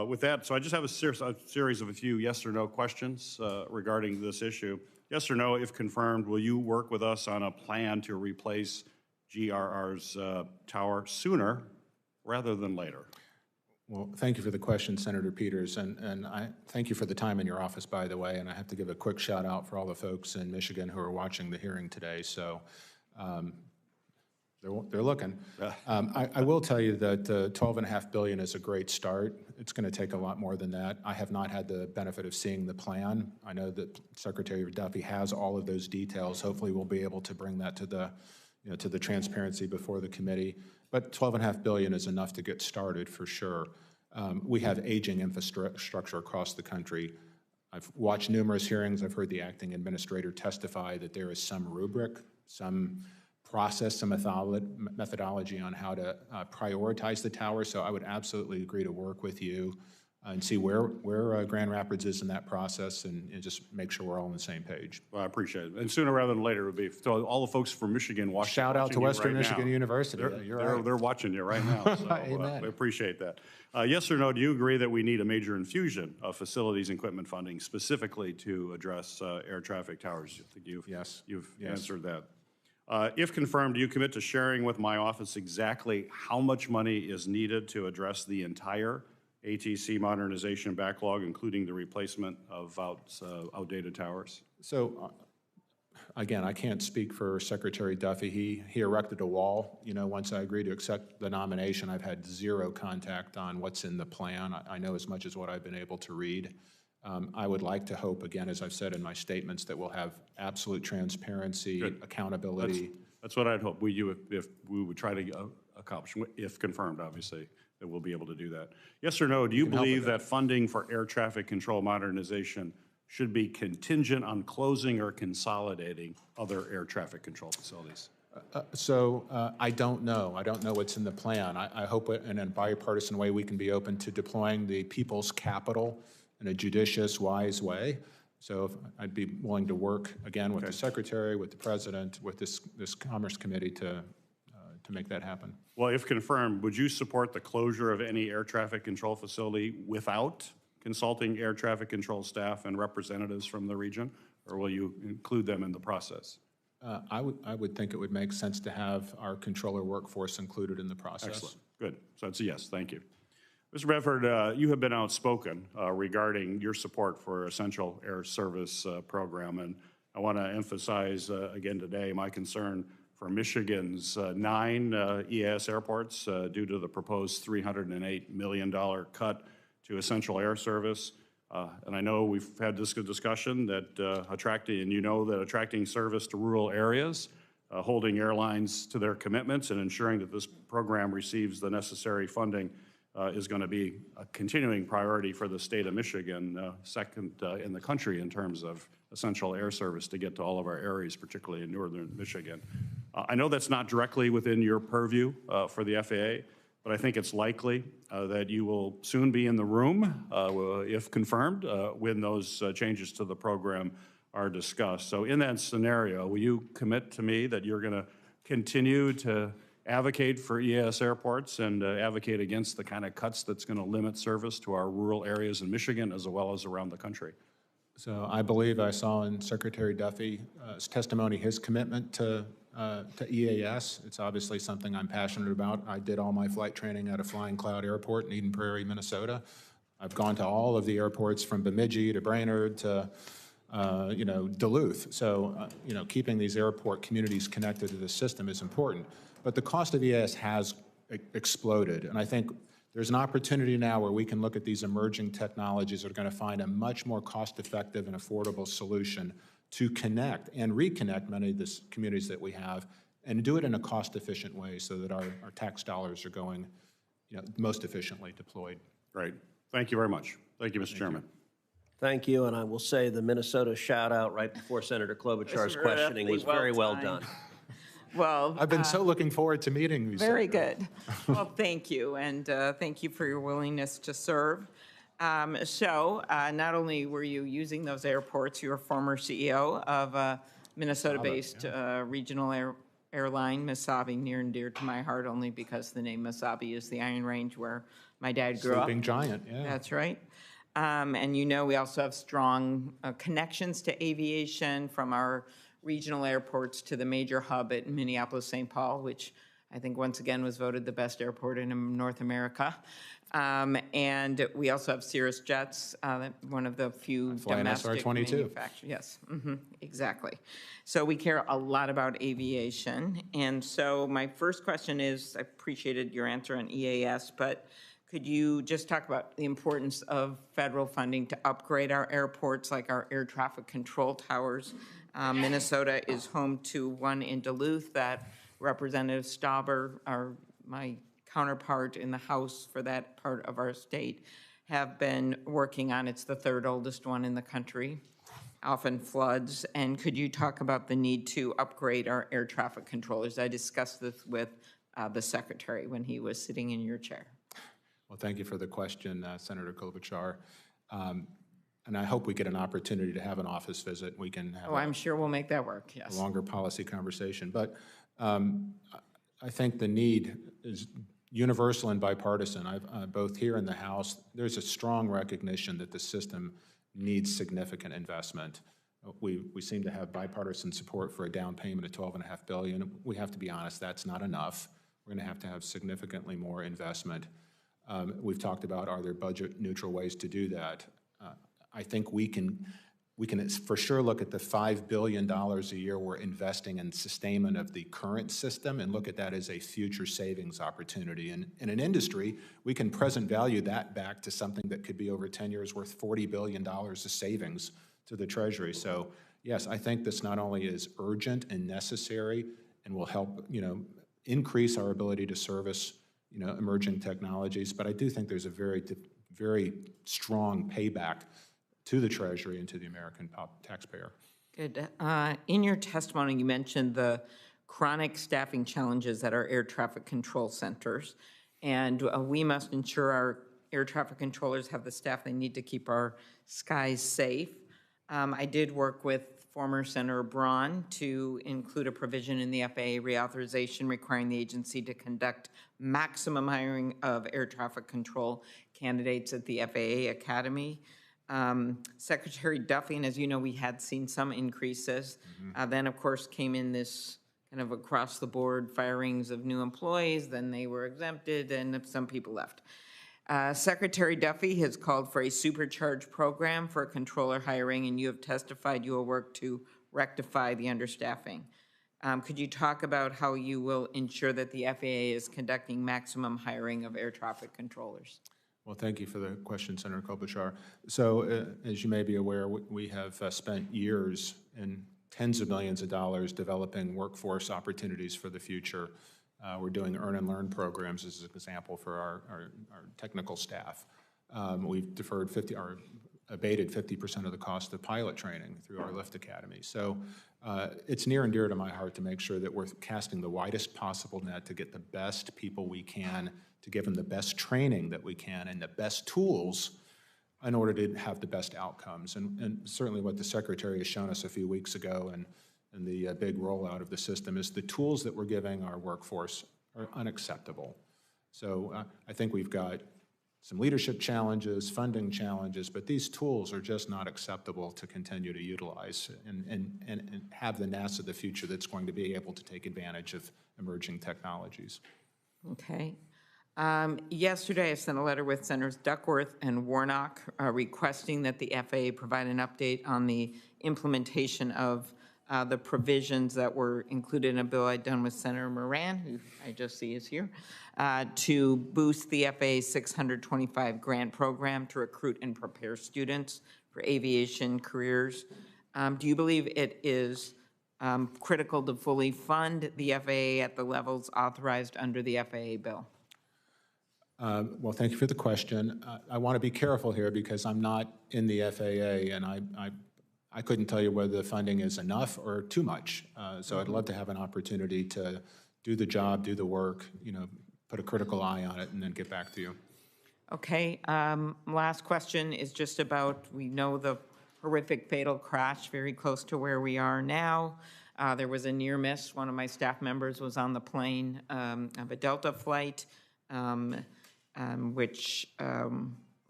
Speaker 12: With that, so I just have a series of a few yes or no questions regarding this issue. Yes or no, if confirmed, will you work with us on a plan to replace GRR's tower sooner rather than later?
Speaker 1: Well, thank you for the question, Senator Peters, and I thank you for the time in your office, by the way, and I have to give a quick shout out for all the folks in Michigan who are watching the hearing today, so they're looking. I will tell you that $12.5 billion is a great start. It's going to take a lot more than that. I have not had the benefit of seeing the plan. I know that Secretary Duffy has all of those details. Hopefully we'll be able to bring that to the transparency before the committee. But $12.5 billion is enough to get started for sure. We have aging infrastructure across the country. I've watched numerous hearings. I've heard the acting administrator testify that there is some rubric, some process, some methodology on how to prioritize the tower. So I would absolutely agree to work with you and see where Grand Rapids is in that process and just make sure we're all on the same page.
Speaker 12: Well, I appreciate it. And sooner rather than later would be, so all the folks from Michigan watching.
Speaker 1: Shout out to Western
Speaker 12: right
Speaker 1: Michigan
Speaker 12: now.
Speaker 1: University.
Speaker 12: They're watching you right now, so
Speaker 1: Amen.
Speaker 12: we appreciate that. Yes or no, do you agree that we need a major infusion of facilities and equipment funding specifically to address air traffic towers? I think you've answered that. If confirmed, do you commit to sharing with my office exactly how much money is needed to address the entire ATC modernization backlog, including the replacement of outdated towers?
Speaker 1: So, again, I can't speak for Secretary Duffy. He erected a wall. You know, once I agreed to accept the nomination, I've had zero contact on what's in the plan. I know as much as what I've been able to read. I would like to hope, again, as I've said in my statements, that we'll have absolute transparency, accountability.
Speaker 12: That's what I'd hope. If we would try to accomplish, if confirmed, obviously, that we'll be able to do that. Yes or no, do you believe that funding for air traffic control modernization should be contingent on closing or consolidating other air traffic control facilities?
Speaker 1: I don't know. I don't know what's in the plan. I hope in a bipartisan way we can be open to deploying the people's capital in a judicious, wise way. So I'd be willing to work, again, with the Secretary, with the President, with this Commerce Committee to make that happen.
Speaker 12: Well, if confirmed, would you support the closure of any air traffic control facility without consulting air traffic control staff and representatives from the region, or will you include them in the process?
Speaker 1: I would think it would make sense to have our controller workforce included in the process.
Speaker 12: Excellent. Good. So that's a yes. Thank you. Mr. Bedford, you have been outspoken regarding your support for Essential Air Service program, and I want to emphasize again today my concern for Michigan's 9 EAS airports due to the proposed $308 million cut to Essential Air Service. And I know we've had this good discussion that attracting service to rural areas, holding airlines to their commitments, and ensuring that this program receives the necessary funding is going to be a continuing priority for the state of Michigan, second in the country in terms of essential air service to get to all of our areas, particularly in northern Michigan. I know that's not directly within your purview for the FAA, but I think it's likely that you will soon be in the room, if confirmed, when those changes to the program are discussed. So in that scenario, will you commit to me that you're going to continue to advocate for EAS airports and advocate against the kind of cuts that's going to limit service to our rural areas in Michigan as well as around the country?
Speaker 1: So I believe I saw in Secretary Duffy's testimony his commitment to EAS. It's obviously something I'm passionate about. I did all my flight training at a Flying Cloud Airport in Eden Prairie, Minnesota. I've gone to all of the airports from Bemidji to Brainerd to Duluth. So keeping these airport communities connected to the system is important. But the cost of EAS has exploded, and I think there's an opportunity now where we can look at these emerging technologies that are going to find a much more cost-effective and affordable solution to connect and reconnect many of the communities that we have, and do it in a cost-efficient way so that our tax dollars are going most efficiently deployed.
Speaker 12: Great. Thank you very much. Thank you, Mr. Chairman.
Speaker 2: Thank you, and I will say the Minnesota shout-out right before Senator Klobuchar's questioning was very well done.
Speaker 13: Well,
Speaker 1: I've been so looking forward to meeting you.
Speaker 13: Very good. Well, thank you, and thank you for your willingness to serve. Not only were you using those airports, you're a former CEO of a Minnesota-based regional airline, Mesabi, near and dear to my heart, only because the name Mesabi is the Iron Range where my dad grew up.
Speaker 1: Sleeping Giant, yeah.
Speaker 13: That's right. And we also have strong connections to aviation from our regional airports to the major hub at Minneapolis-St. Paul, which I think once again was voted the best airport in North America. And we also have Cirrus Jets, one of the few domestic manufacturers. Yes, exactly. So we care a lot about aviation. And so my first question is, I appreciated your answer on EAS, but could you just talk about the importance of federal funding to upgrade our airports, like our air traffic control towers? Minnesota is home to one in Duluth that Representative Stauber, my counterpart in the House for that part of our state, have been working on. It's the third oldest one in the country, often floods. And could you talk about the need to upgrade our air traffic controllers? I discussed this with the Secretary when he was sitting in your chair.
Speaker 1: Well, thank you for the question, Senator Klobuchar. And I hope we get an opportunity to have an office visit. We can have
Speaker 13: I'm sure we'll make that work, yes.
Speaker 1: A longer policy conversation. But I think the need is universal and bipartisan. Both here in the House, there's a strong recognition that the system needs significant investment. We seem to have bipartisan support for a down payment of $12.5 billion. We have to be honest, that's not enough. We're going to have significantly more investment. We've talked about, are there budget neutral ways to do that? I think we can for sure look at the $5 billion a year we're investing in sustainment of the current system and look at that as a future savings opportunity. And in an industry, we can present value that back to something that could be over 10 years worth $40 billion of savings to the Treasury. So yes, I think this not only is urgent and necessary and will help, increase our ability to service, emerging technologies, but I do think there's a very strong payback to the Treasury and to the American taxpayer.
Speaker 13: Good. In your testimony, you mentioned the chronic staffing challenges at our air traffic control centers, and we must ensure our air traffic controllers have the staff they need to keep our skies safe. I did work with former Senator Braun to include a provision in the FAA reauthorization requiring the agency to conduct maximum hiring of air traffic control candidates at the FAA Academy. Secretary Duffy, and as you know, we had seen some increases. Then, of course, came in this kind of across-the-board firings of new employees. Then they were exempted, and some people left. Secretary Duffy has called for a supercharged program for controller hiring, and you have testified you will work to rectify the understaffing. Could you talk about how you will ensure that the FAA is conducting maximum hiring of air traffic controllers?
Speaker 1: Well, thank you for the question, Senator Klobuchar. So, as you may be aware, we have spent years and tens of millions of dollars developing workforce opportunities for the future. We're doing earn and learn programs as an example for our technical staff. We've abated 50% of the cost of pilot training through our Lift Academy. So it's near and dear to my heart to make sure that we're casting the widest possible net to get the best people we can, to give them the best training that we can and the best tools in order to have the best outcomes. And certainly what the Secretary has shown us a few weeks ago and the big rollout of the system is the tools that we're giving our workforce are unacceptable. So I think we've got some leadership challenges, funding challenges, but these tools are just not acceptable to continue to utilize and have the NASA of the future that's going to be able to take advantage of emerging technologies.
Speaker 13: Okay. Yesterday, I sent a letter with Senators Duckworth and Warnock requesting that the FAA provide an update on the implementation of the provisions that were included in a bill I'd done with Senator Moran, who I just see is here, to boost the FAA's 625 grant program to recruit and prepare students for aviation careers. Do you believe it is critical to fully fund the FAA at the levels authorized under the FAA bill?
Speaker 1: Well, thank you for the question. I want to be careful here because I'm not in the FAA, and I couldn't tell you whether the funding is enough or too much. So I'd love to have an opportunity to do the job, do the work, put a critical eye on it, and then get back to you.
Speaker 13: Okay. Last question is just about, we know the horrific fatal crash very close to where we are now. There was a near miss. One of my staff members was on the plane of a Delta flight, which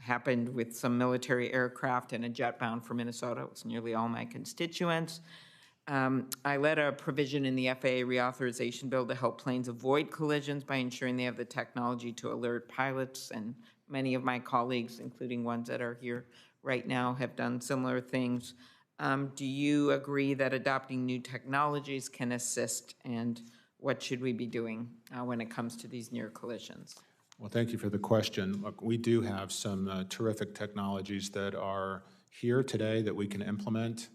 Speaker 13: happened with some military aircraft and a jet bound for Minnesota. It was nearly all my constituents. I led a provision in the FAA reauthorization bill to help planes avoid collisions by ensuring they have the technology to alert pilots, and many of my colleagues, including ones that are here right now, have done similar things. Do you agree that adopting new technologies can assist, and what should we be doing when it comes to these near collisions?
Speaker 1: Well, thank you for the question. Look, we do have some terrific technologies that are here today that we can implement.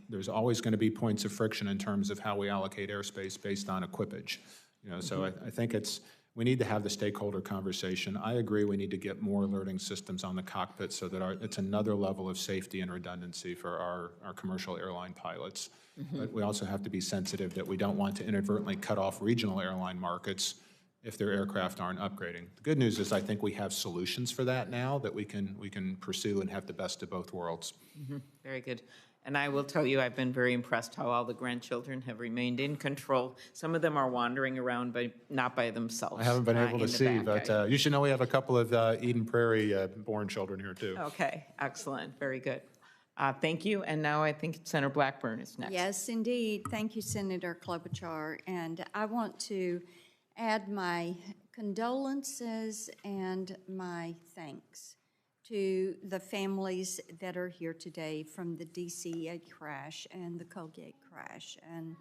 Speaker 1: There's always going to be points of friction in terms of how we allocate airspace based on equipage. So I think we need to have the stakeholder conversation. I agree we need to get more alerting systems on the cockpit so that it's another level of safety and redundancy for our commercial airline pilots. But we also have to be sensitive that we don't want to inadvertently cut off regional airline markets if their aircraft aren't upgrading. The good news is I think we have solutions for that now that we can pursue and have the best of both worlds.
Speaker 13: Very good. And I will tell you, I've been very impressed how all the grandchildren have remained in control. Some of them are wandering around, but not by themselves.
Speaker 1: I haven't been able to see, but you should know we have a couple of Eden Prairie born children here too.
Speaker 13: Okay, excellent, very good. Thank you, and now I think Senator Blackburn is next.
Speaker 14: Yes, indeed. Thank you, Senator Klobuchar. And I want to add my condolences and my thanks to the families that are here today from the DCA crash and the Colgate crash. And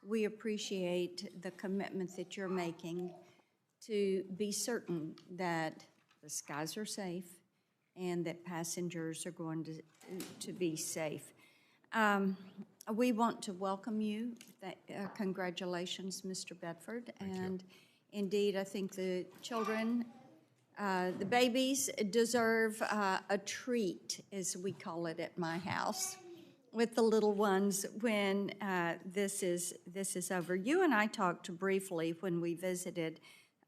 Speaker 14: we appreciate the commitment that you're making to be certain that the skies are safe and that passengers are going to be safe. We want to welcome you. Congratulations, Mr. Bedford. And indeed, I think the children, the babies deserve a treat, as we call it at my house, with the little ones when this is over. You and I talked briefly when we visited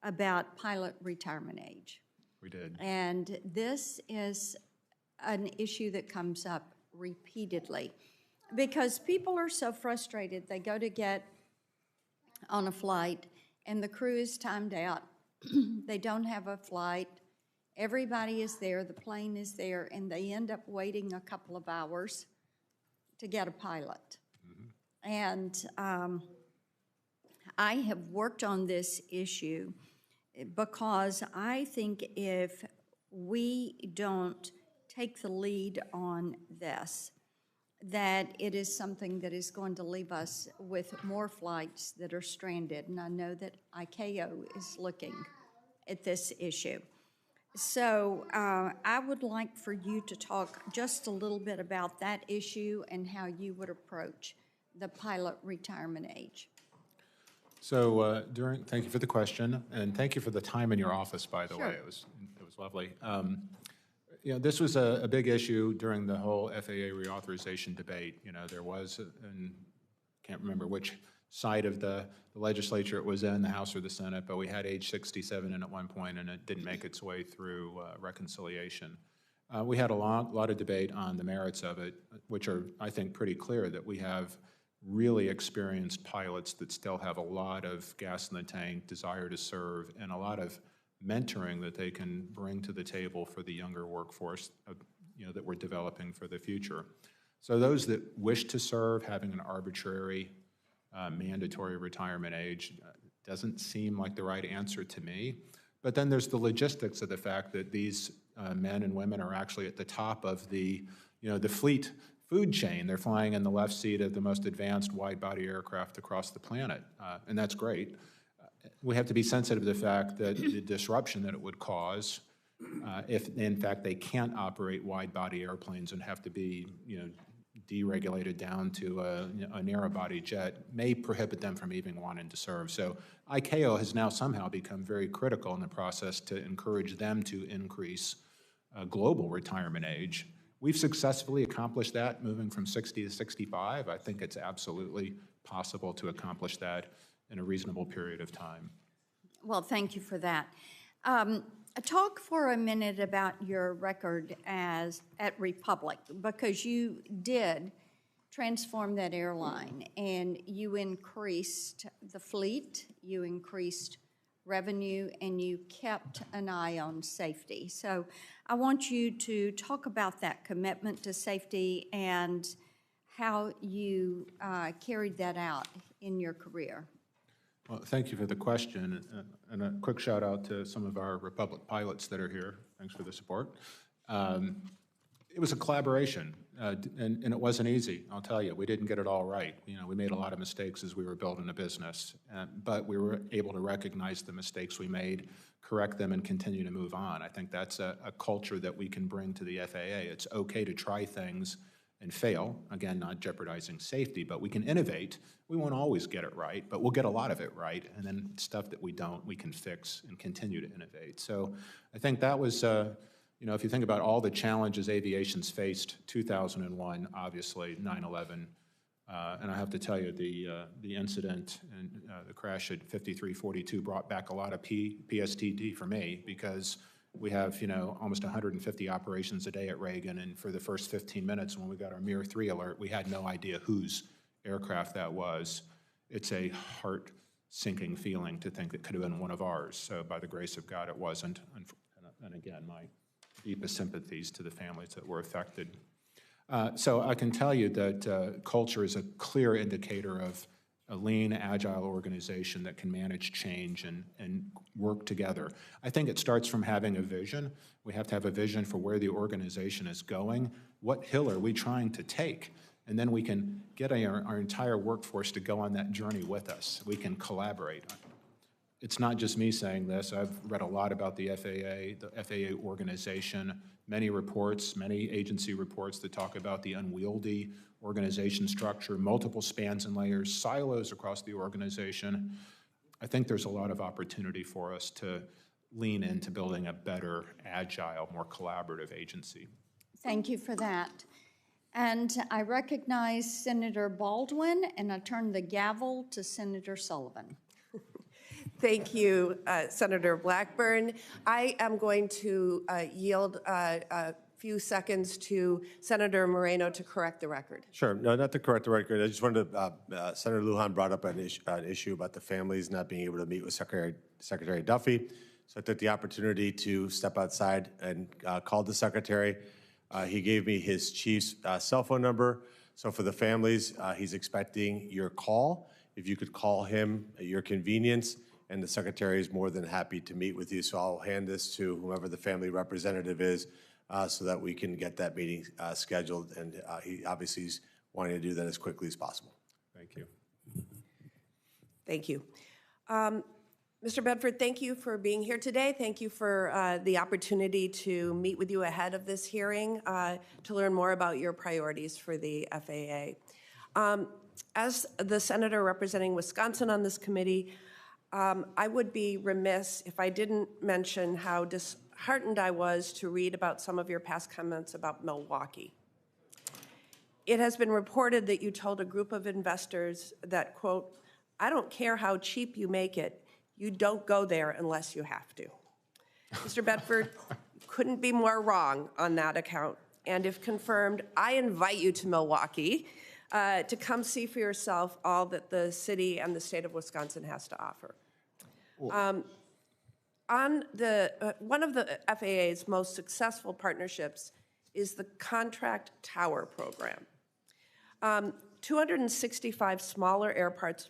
Speaker 14: about pilot retirement age.
Speaker 1: We did.
Speaker 14: And this is an issue that comes up repeatedly because people are so frustrated. They go to get on a flight and the crew is timed out. They don't have a flight. Everybody is there, the plane is there, and they end up waiting a couple of hours to get a pilot. Mm-hmm. And I have worked on this issue because I think if we don't take the lead on this, that it is something that is going to leave us with more flights that are stranded. And I know that ICAO is looking at this issue. So I would like for you to talk just a little bit about that issue and how you would approach the pilot retirement age.
Speaker 1: So thank you for the question, and thank you for the time in your office, by the
Speaker 14: Sure.
Speaker 1: way. It was lovely. You know, this was a big issue during the whole FAA reauthorization debate. You know, there was, and can't remember which side of the legislature it was in, the House or the Senate, but we had age 67 in at one point, and it didn't make its way through reconciliation. We had a lot of debate on the merits of it, which are, I think, pretty clear that we have really experienced pilots that still have a lot of gas in the tank, desire to serve, and a lot of mentoring that they can bring to the table for the younger workforce you know, that we're developing for the future. So those that wish to serve, having an arbitrary mandatory retirement age doesn't seem like the right answer to me. But then there's the logistics of the fact that these men and women are actually at the top of the, you know, the fleet food chain. They're flying in the left seat of the most advanced wide-body aircraft across the planet, and that's great. We have to be sensitive to the fact that the disruption that it would cause if, in fact, they can't operate wide-body airplanes and have to be, you know, deregulated down to a narrow-body jet may prohibit them from even wanting to serve. So ICAO has now somehow become very critical in the process to encourage them to increase global retirement age. We've successfully accomplished that, moving from 60 to 65. I think it's absolutely possible to accomplish that in a reasonable period of time.
Speaker 14: Well, thank you for that. Talk for a minute about your record at Republic, because you did transform that airline and you increased the fleet, you increased revenue, and you kept an eye on safety. So I want you to talk about that commitment to safety and how you carried that out in your career.
Speaker 1: Well, thank you for the question, and a quick shout out to some of our Republic pilots that are here. Thanks for the support. It was a collaboration, and it wasn't easy, I'll tell you. We didn't get it all right. You know, we made a lot of mistakes as we were building a business, but we were able to recognize the mistakes we made, correct them, and continue to move on. I think that's a culture that we can bring to the FAA. It's okay to try things and fail, again, not jeopardizing safety, but we can innovate. We won't always get it right, but we'll get a lot of it right, and then stuff that we don't, we can fix and continue to innovate. So I think that was, you know, if you think about all the challenges aviation's faced, 2001, obviously, 9/11, and I have to tell you, the incident and the crash at 5342 brought back a lot of PSTD for me, because we have, you know, almost 150 operations a day at Reagan, and for the first 15 minutes when we got our Mirror 3 alert, we had no idea whose aircraft that was. It's a heart-sinking feeling to think it could have been one of ours. So by the grace of God, it wasn't. And again, my deepest sympathies to the families that were affected. So I can tell you that culture is a clear indicator of a lean, agile organization that can manage change and work together. I think it starts from having a vision. We have to have a vision for where the organization is going. What hill are we trying to take? And then we can get our entire workforce to go on that journey with us. We can collaborate. It's not just me saying this. I've read a lot about the FAA organization, many reports, many agency reports that talk about the unwieldy organization structure, multiple spans and layers, silos across the organization. I think there's a lot of opportunity for us to lean into building a better, agile, more collaborative agency.
Speaker 14: Thank you for that. And I recognize Senator Baldwin, and I turn the gavel to Senator Sullivan.
Speaker 15: Thank you, Senator Blackburn. I am going to yield a few seconds to Senator Moreno to correct the record.
Speaker 11: Sure. No, not to correct the record. I just wanted to, Senator Lujan brought up an issue about the families not being able to meet with Secretary Duffy. So I took the opportunity to step outside and called the Secretary. He gave me his chief's cell phone number. So for the families, he's expecting your call. If you could call him at your convenience, and the Secretary is more than happy to meet with you. So I'll hand this to whoever the family representative is so that we can get that meeting scheduled. And he obviously is wanting to do that as quickly as possible.
Speaker 1: Thank you.
Speaker 15: Thank you. Mr. Bedford, thank you for being here today. Thank you for the opportunity to meet with you ahead of this hearing to learn more about your priorities for the FAA. As the senator representing Wisconsin on this committee, I would be remiss if I didn't mention how disheartened I was to read about some of your past comments about Milwaukee. It has been reported that you told a group of investors that, quote, "I don't care how cheap you make it, you don't go there unless you have to." Mr. Bedford, couldn't be more wrong on that account. And if confirmed, I invite you to Milwaukee to come see for yourself all that the city and the state of Wisconsin has to offer. One of the FAA's most successful partnerships is the Contract Tower Program. 265 smaller airports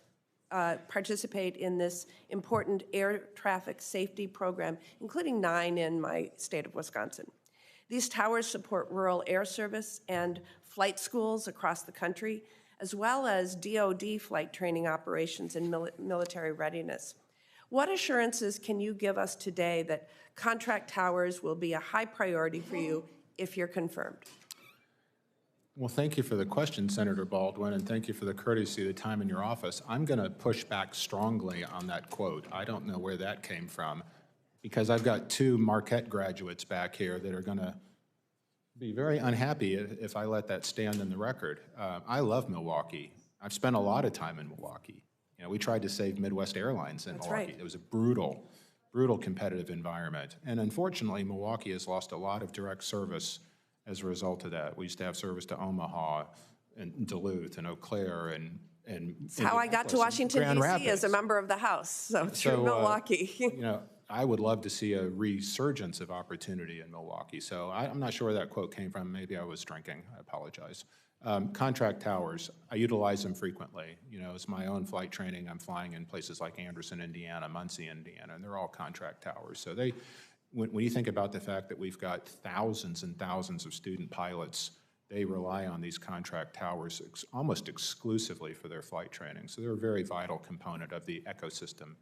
Speaker 15: participate in this important air traffic safety program, including 9 in my state of Wisconsin. These towers support rural air service and flight schools across the country, as well as DoD flight training operations and military readiness. What assurances can you give us today that contract towers will be a high priority for you if you're confirmed?
Speaker 1: Well, thank you for the question, Senator Baldwin, and thank you for the courtesy of the time in your office. I'm going to push back strongly on that quote. I don't know where that came from, because I've got 2 Marquette graduates back here that are going to be very unhappy if I let that stand in the record. I love Milwaukee. I've spent a lot of time in Milwaukee. You know, we tried to save Midwest Airlines in Milwaukee. Right. It was a brutal, brutal competitive environment. And unfortunately, Milwaukee has lost a lot of direct service as a result of that. We used to have service to Omaha and Duluth and Eau Claire and
Speaker 15: That's how I got to Washington, D.C. as a member of the House, so through Milwaukee.
Speaker 1: You know, I would love to see a resurgence of opportunity in Milwaukee. So I'm not sure where that quote came from. Maybe I was drinking. I apologize. Contract towers, I utilize them frequently. You know, it's my own flight training. I'm flying in places like Anderson, Indiana, Muncie, Indiana, and they're all contract towers. So when you think about the fact that we've got thousands and thousands of student pilots, they rely on these contract towers almost exclusively for their flight training. So they're a very vital component of the ecosystem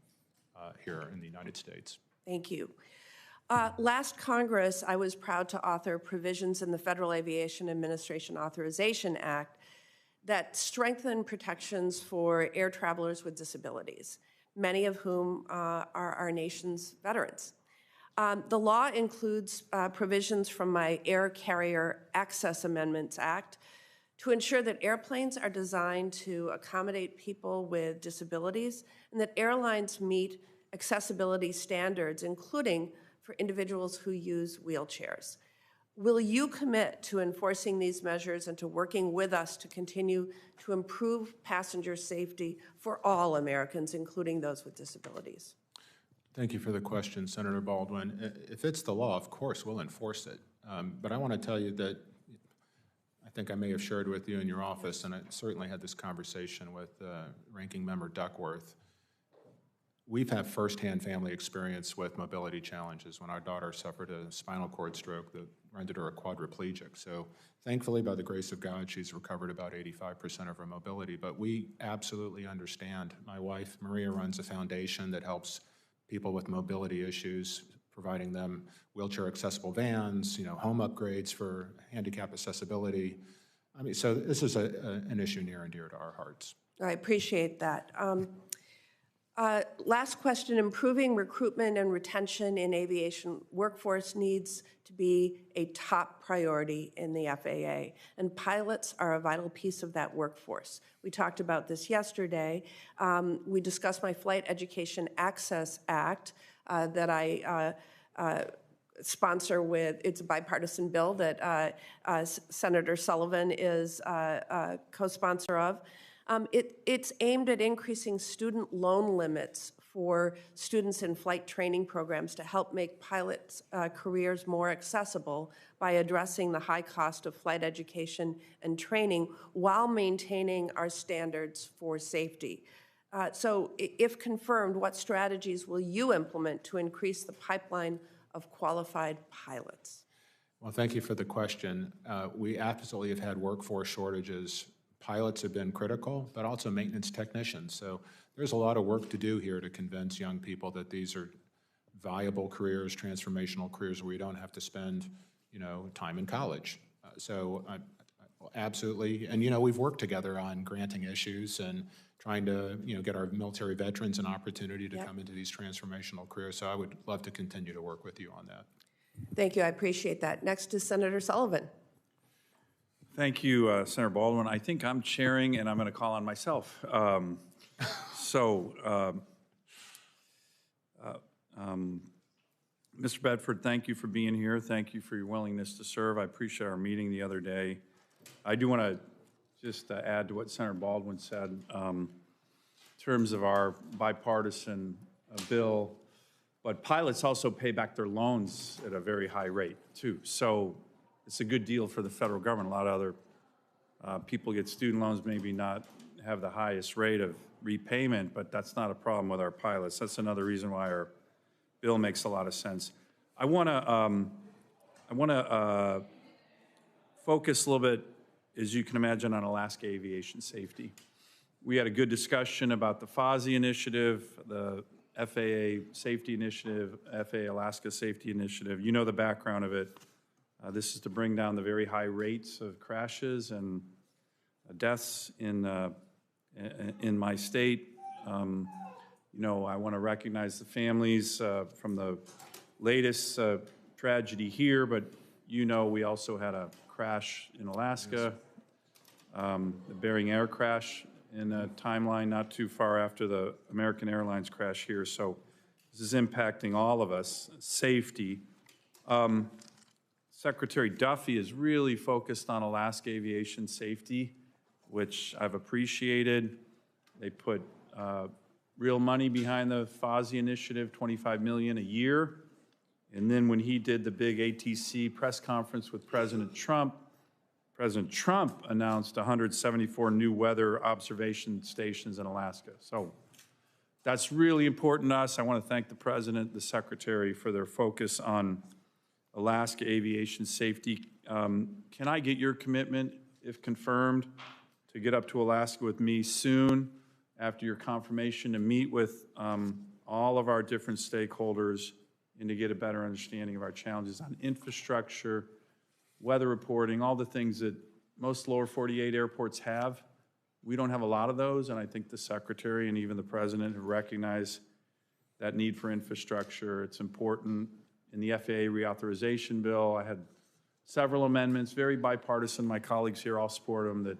Speaker 1: here in the United States.
Speaker 15: Thank you. Last Congress, I was proud to author provisions in the Federal Aviation Administration Authorization Act that strengthen protections for air travelers with disabilities, many of whom are our nation's veterans. The law includes provisions from my Air Carrier Access Amendments Act to ensure that airplanes are designed to accommodate people with disabilities and that airlines meet accessibility standards, including for individuals who use wheelchairs. Will you commit to enforcing these measures and to working with us to continue to improve passenger safety for all Americans, including those with disabilities?
Speaker 1: Thank you for the question, Senator Baldwin. If it's the law, of course, we'll enforce it. But I want to tell you that I I think I may have shared with you in your office, and I certainly had this conversation with Ranking Member Duckworth. We've had firsthand family experience with mobility challenges when our daughter suffered a spinal cord stroke that rendered her a quadriplegic. So thankfully, by the grace of God, she's recovered about 85% of her mobility, but we absolutely understand. My wife, Maria, runs a foundation that helps people with mobility issues, providing them wheelchair accessible vans, home upgrades for handicap accessibility. I mean, so this is an issue near and dear to our hearts.
Speaker 15: I appreciate that. Last question, improving recruitment and retention in aviation workforce needs to be a top priority in the FAA, and pilots are a vital piece of that workforce. We talked about this yesterday. We discussed my Flight Education Access Act that I sponsor with, it's a bipartisan bill that Senator Sullivan is a co-sponsor of. It's aimed at increasing student loan limits for students in flight training programs to help make pilots' careers more accessible by addressing the high cost of flight education and training while maintaining our standards for safety. So if confirmed, what strategies will you implement to increase the pipeline of qualified pilots?
Speaker 1: Well, thank you for the question. We absolutely have had workforce shortages. Pilots have been critical, but also maintenance technicians. So there's a lot of work to do here to convince young people that these are viable careers, transformational careers where you don't have to spend, time in college. So absolutely, and we've worked together on granting issues and trying to, get our military veterans an opportunity to come into these transformational careers. So I would love to continue to work with you on that.
Speaker 15: Thank you, I appreciate that. Next is Senator Sullivan.
Speaker 16: Thank you, Senator Baldwin. I think I'm chairing, and I'm going to call on myself. Mr. Bedford, thank you for being here. Thank you for your willingness to serve. I appreciate our meeting the other day. I do want to just add to what Senator Baldwin said in terms of our bipartisan bill, but pilots also pay back their loans at a very high rate, too. So it's a good deal for the federal government. A lot of other people get student loans, maybe not have the highest rate of repayment, but that's not a problem with our pilots. That's another reason why our bill makes a lot of sense. I want to focus a little bit, as you can imagine, on Alaska aviation safety. We had a good discussion about the FAA initiative, the FAA safety initiative, FAA Alaska safety initiative. You know the background of it. This is to bring down the very high rates of crashes and deaths in my state. I want to recognize the families from the latest tragedy here, but we also had a crash in Alaska, the Bering Air crash in a timeline not too far after the American Airlines crash here. So this is impacting all of us, safety. Secretary Duffy is really focused on Alaska aviation safety, which I've appreciated. They put real money behind the FAA initiative, $25 million a year. And then when he did the big ATC press conference with President Trump announced 174 new weather observation stations in Alaska. So that's really important to us. I want to thank the President, the Secretary for their focus on Alaska aviation safety. Can I get your commitment, if confirmed, to get up to Alaska with me soon after your confirmation to meet with all of our different stakeholders and to get a better understanding of our challenges on infrastructure, weather reporting, all the things that most lower 48 airports have. We don't have a lot of those, and I think the Secretary and even the President have recognized that need for infrastructure. It's important. In the FAA reauthorization bill, I had several amendments, very bipartisan. My colleagues here all support them, that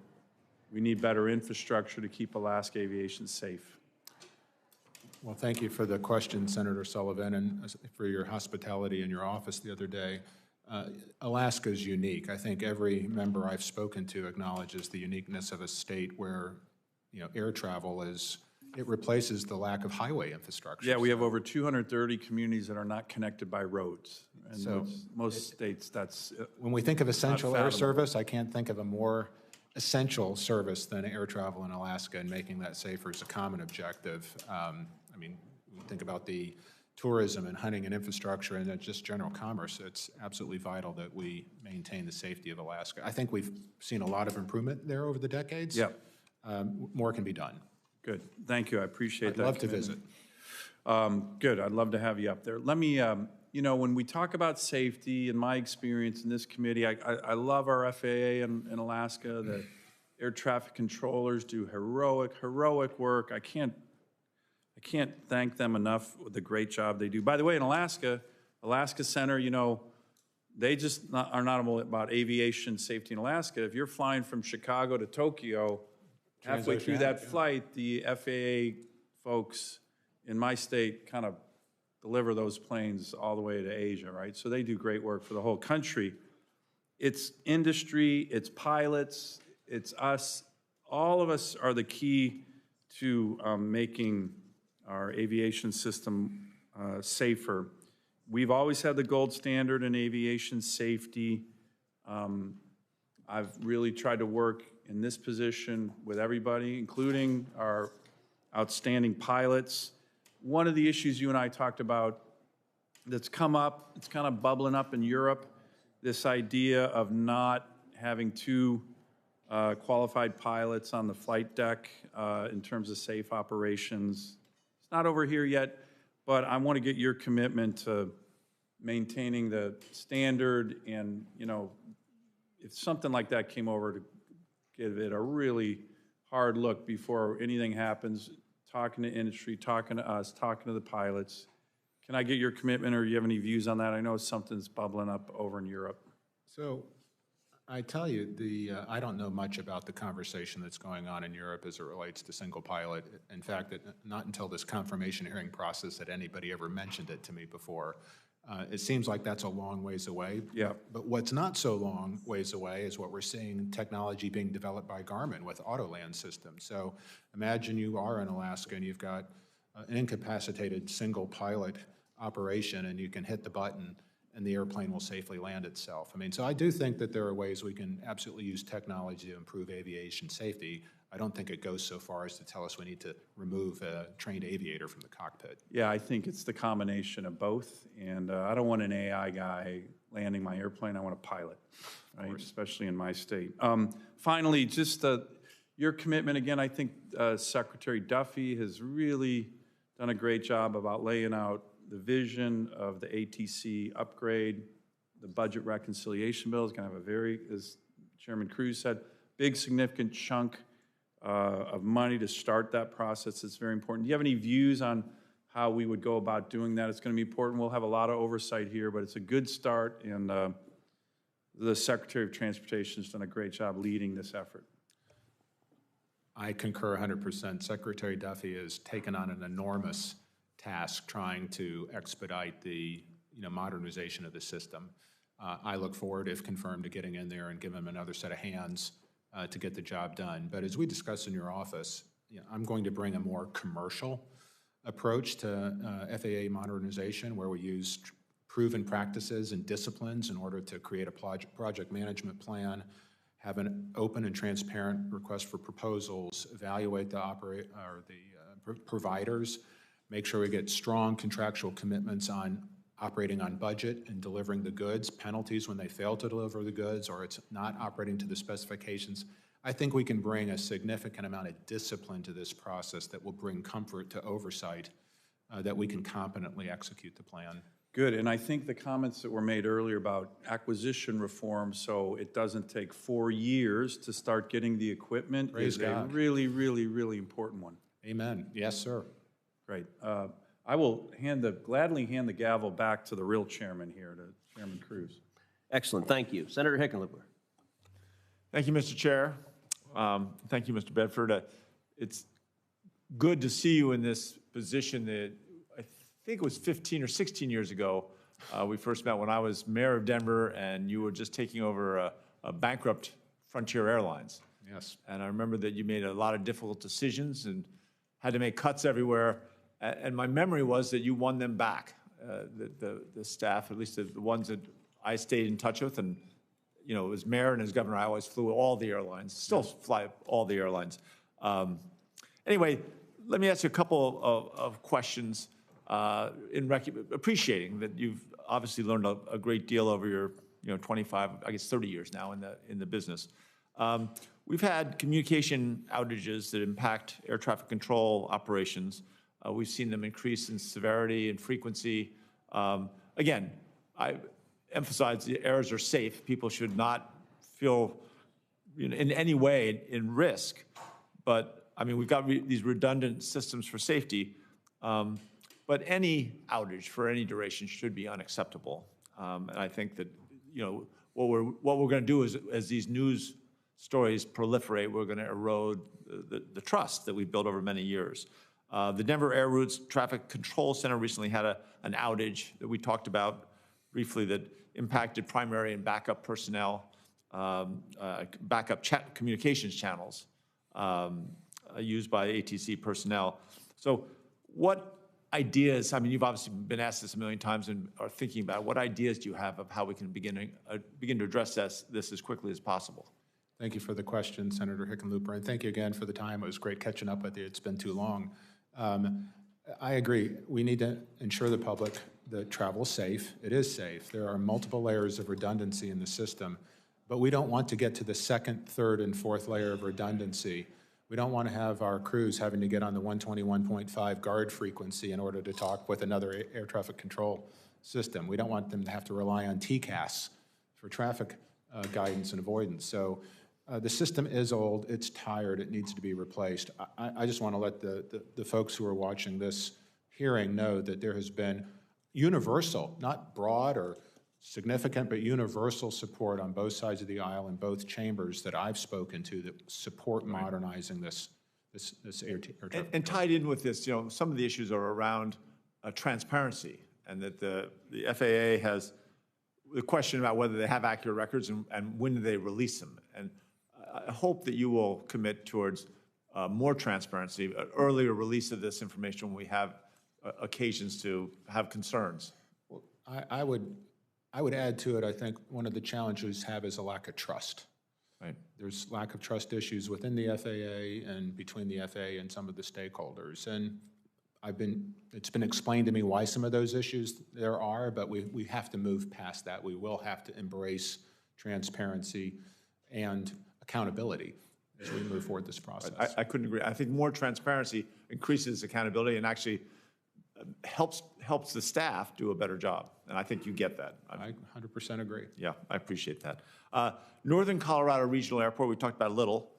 Speaker 16: we need better infrastructure to keep Alaska aviation safe.
Speaker 1: Well, thank you for the question, Senator Sullivan, and for your hospitality in your office the other day. Alaska is unique. I think every member I've spoken to acknowledges the uniqueness of a state where, air travel is it replaces the lack of highway infrastructure.
Speaker 16: Yeah, we have over 230 communities that are not connected by roads. And
Speaker 1: So
Speaker 16: most states, that's
Speaker 1: when we think of essential air
Speaker 16: fathomable.
Speaker 1: service, I can't think of a more essential service than air travel in Alaska, and making that safer is a common objective. I mean, we think about the tourism and hunting and infrastructure and then just general commerce. It's absolutely vital that we maintain the safety of Alaska. I think we've seen a lot of improvement there over the decades.
Speaker 16: Yep.
Speaker 1: More can be done.
Speaker 16: Good, thank you, I appreciate that.
Speaker 1: I'd love to visit.
Speaker 16: Good, I'd love to have you up there. Let me, you know, when we talk about safety, in my experience in this committee, I love our FAA in Alaska. The air traffic controllers do heroic work. I can't thank them enough for the great job they do. By the way, in Alaska Center, you know, they just are not about aviation safety in Alaska. If you're flying from Chicago to Tokyo, halfway through that flight, the FAA folks in my state kind of deliver those planes all the way to Asia, right? So they do great work for the whole country. It's industry, it's pilots, it's us. All of us are the key to making our aviation system safer. We've always had the gold standard in aviation safety. I've really tried to work in this position with everybody, including our outstanding pilots. One of the issues you and I talked about that's come up, it's kind of bubbling up in Europe, this idea of not having two qualified pilots on the flight deck in terms of safe operations. It's not over here yet, but I want to get your commitment to maintaining the standard and, you know, if something like that came over, to give it a really hard look before anything happens, talking to industry, talking to us, talking to the pilots. Can I get your commitment, or do you have any views on that? I know something's bubbling up over in Europe.
Speaker 1: So I tell you, I don't know much about the conversation that's going on in Europe as it relates to single pilot. In fact, not until this confirmation hearing process had anybody ever mentioned it to me before. It seems like that's a long ways away.
Speaker 16: Yeah.
Speaker 1: But what's not so long ways away is what we're seeing, technology being developed by Garmin with Autoland systems. So imagine you are in Alaska and you've got an incapacitated single pilot operation, and you can hit the button and the airplane will safely land itself. I mean, so I do think that there are ways we can absolutely use technology to improve aviation safety. I don't think it goes so far as to tell us we need to remove a trained aviator from the cockpit.
Speaker 16: Yeah, I think it's the combination of both, and I don't want an AI guy landing my airplane. I want a pilot, right? Especially in my state. Finally, just your commitment again. I think Secretary Duffy has really done a great job about laying out the vision of the ATC upgrade. The budget reconciliation bill is going to have a very, as Chairman Cruz said, big significant chunk of money to start that process. It's very important. Do you have any views on how we would go about doing that? It's going to be important. We'll have a lot of oversight here, but it's a good start, and the Secretary of Transportation has done a great job leading this effort.
Speaker 1: I concur 100%. Secretary Duffy has taken on an enormous task trying to expedite the modernization of the system. I look forward, if confirmed, to getting in there and give him another set of hands to get the job done. But as we discussed in your office, I'm going to bring a more commercial approach to FAA modernization, where we use proven practices and disciplines in order to create a project management plan, have an open and transparent request for proposals, evaluate the providers, make sure we get strong contractual commitments on operating on budget and delivering the goods, penalties when they fail to deliver the goods or it's not operating to the specifications. I think we can bring a significant amount of discipline to this process that will bring comfort to oversight, that we can competently execute the plan.
Speaker 16: Good, and I think the comments that were made earlier about acquisition reform, so it doesn't take 4 years to start getting the equipment,
Speaker 1: Praise
Speaker 16: is
Speaker 1: God.
Speaker 16: a really, really, really important one.
Speaker 1: Amen. Yes, sir.
Speaker 16: Great. I will gladly hand the gavel back to the real chairman here, to Chairman Cruz.
Speaker 2: Excellent, thank you. Senator Hickenlooper.
Speaker 17: Thank you, Mr. Chair. Thank you, Mr. Bedford. It's good to see you in this position that I think it was 15 or 16 years ago. We first met when I was mayor of Denver, and you were just taking over a bankrupt Frontier Airlines.
Speaker 1: Yes.
Speaker 17: And I remember that you made a lot of difficult decisions, and had to make cuts everywhere. And my memory was that you won them back, the staff, at least the ones that I stayed in touch with. And, you know, as mayor and as governor, I always flew all the airlines, still fly all the airlines. Anyway, let me ask you a couple of questions appreciating that you've obviously learned a great deal over your 25, I guess 30 years now in the business. We've had communication outages that impact air traffic control operations. We've seen them increase in severity and frequency. Again, I emphasize the errors are safe. People should not feel in any way in risk. But I mean, we've got these redundant systems for safety. But any outage for any duration should be unacceptable. And I think that, you know, what we're going to do is, as these news stories proliferate, we're going to erode the trust that we've built over many years. The Denver Air Routes Traffic Control Center recently had an outage that we talked about briefly that impacted primary and backup personnel, backup communications channels used by ATC personnel. So what ideas, I mean, you've obviously been asked this a million times and are thinking about it. What ideas do you have of how we can begin to address this as quickly as possible?
Speaker 1: Thank you for the question, Senator Hickenlooper, and thank you again for the time. It was great catching up with you. It's been too long. I agree. We need to ensure the public that travel is safe. It is safe. There are multiple layers of redundancy in the system, but we don't want to get to the second, third, and fourth layer of redundancy. We don't want to have our crews having to get on the 121.5 guard frequency in order to talk with another air traffic control system. We don't want them to have to rely on TCAS for traffic guidance and avoidance. So the system is old, it's tired, it needs to be replaced. I just want to let the folks who are watching this hearing know that there has been universal, not broad or significant, but universal support on both sides of the aisle in both chambers that I've spoken to that support modernizing this air traffic.
Speaker 17: And tied in with this, you know, some of the issues are around transparency, and that the FAA has the question about whether they have accurate records and when do they release them. And I hope that you will commit towards more transparency, earlier release of this information when we have occasions to have concerns.
Speaker 1: Well, I would add to it, I think one of the challenges we have is a lack of trust.
Speaker 17: Right.
Speaker 1: There's lack of trust issues within the FAA and between the FAA and some of the stakeholders. And it's been explained to me why some of those issues there are, but we have to move past that. We will have to embrace transparency and accountability as we move forward this process.
Speaker 17: I couldn't agree. I think more transparency increases accountability and actually helps the staff do a better job. And I think you get that.
Speaker 1: I 100% agree.
Speaker 17: Yeah, I appreciate that. Northern Colorado Regional Airport, we talked about a little,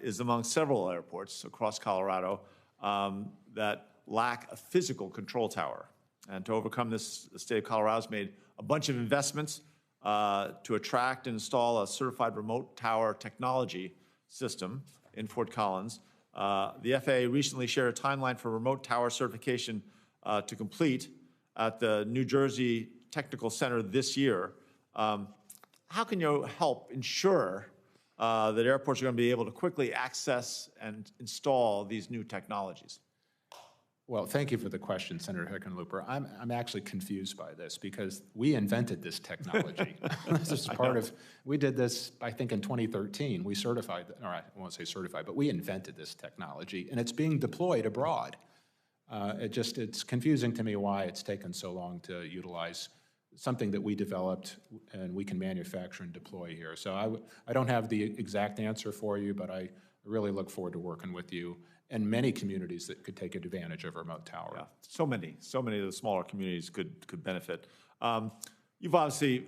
Speaker 17: is among several airports across Colorado that lack a physical control tower. And to overcome this, the state of Colorado has made a bunch of investments to attract and install a certified remote tower technology system in Fort Collins. The FAA recently shared a timeline for remote tower certification to complete at the New Jersey Technical Center this year. How can you help ensure that airports are going to be able to quickly access and install these new technologies?
Speaker 1: Well, thank you for the question, Senator Hickenlooper. I'm actually confused by this because we invented this technology. This is part of, we did this, I think, in 2013. We certified, or I won't say certified, but we invented this technology, and it's being deployed abroad. It's confusing to me why it's taken so long to utilize something that we developed and we can manufacture and deploy here. So I don't have the exact answer for you, but I really look forward to working with you and many communities that could take advantage of a remote tower.
Speaker 17: Yeah, so many of the smaller communities could benefit. You've obviously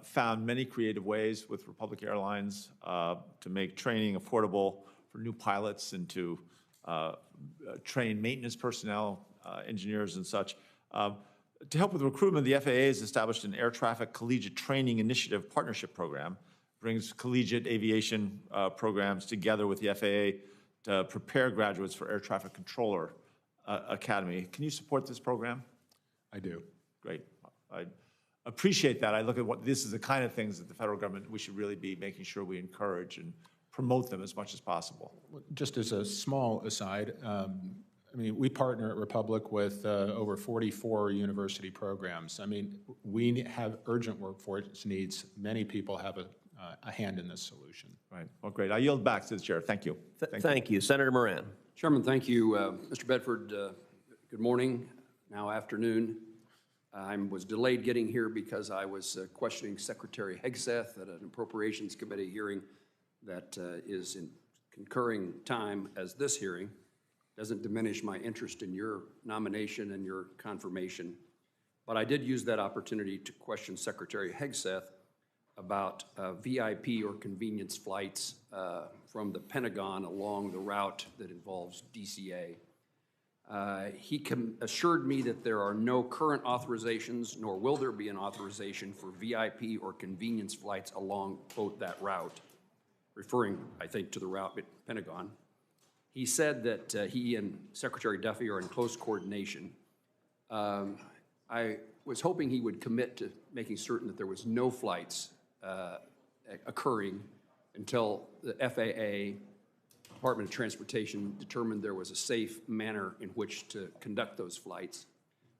Speaker 17: found many creative ways with Republic Airlines to make training affordable for new pilots and to train maintenance personnel, engineers and such. To help with recruitment, the FAA has established an Air Traffic Collegiate Training Initiative Partnership Program, brings collegiate aviation programs together with the FAA to prepare graduates for Air Traffic Controller Academy. Can you support this program?
Speaker 1: I do.
Speaker 17: Great. I appreciate that. I look at this is the kind of things that the federal government, we should really be making sure we encourage and promote them as much as possible.
Speaker 1: Just as a small aside, I mean, we partner at Republic with over 44 university programs. I mean, we have urgent workforce needs. Many people have a hand in this solution.
Speaker 17: Right. Well, great. I yield back to the chair. Thank you.
Speaker 2: Thank you. Senator Moran.
Speaker 18: Chairman, thank you. Mr. Bedford, good morning, now afternoon. I was delayed getting here because I was questioning Secretary Hegseth at an Appropriations Committee hearing that is in concurring time as this hearing. Doesn't diminish my interest in your nomination and your confirmation. But I did use that opportunity to question Secretary Hegseth about VIP or convenience flights from the Pentagon along the route that involves DCA. He assured me that there are no current authorizations, nor will there be an authorization for VIP or convenience flights along, quote, that route, referring, I think, to the route at Pentagon. He said that he and Secretary Duffy are in close coordination. I was hoping he would commit to making certain that there was no flights occurring until the FAA, Department of Transportation, determined there was a safe manner in which to conduct those flights.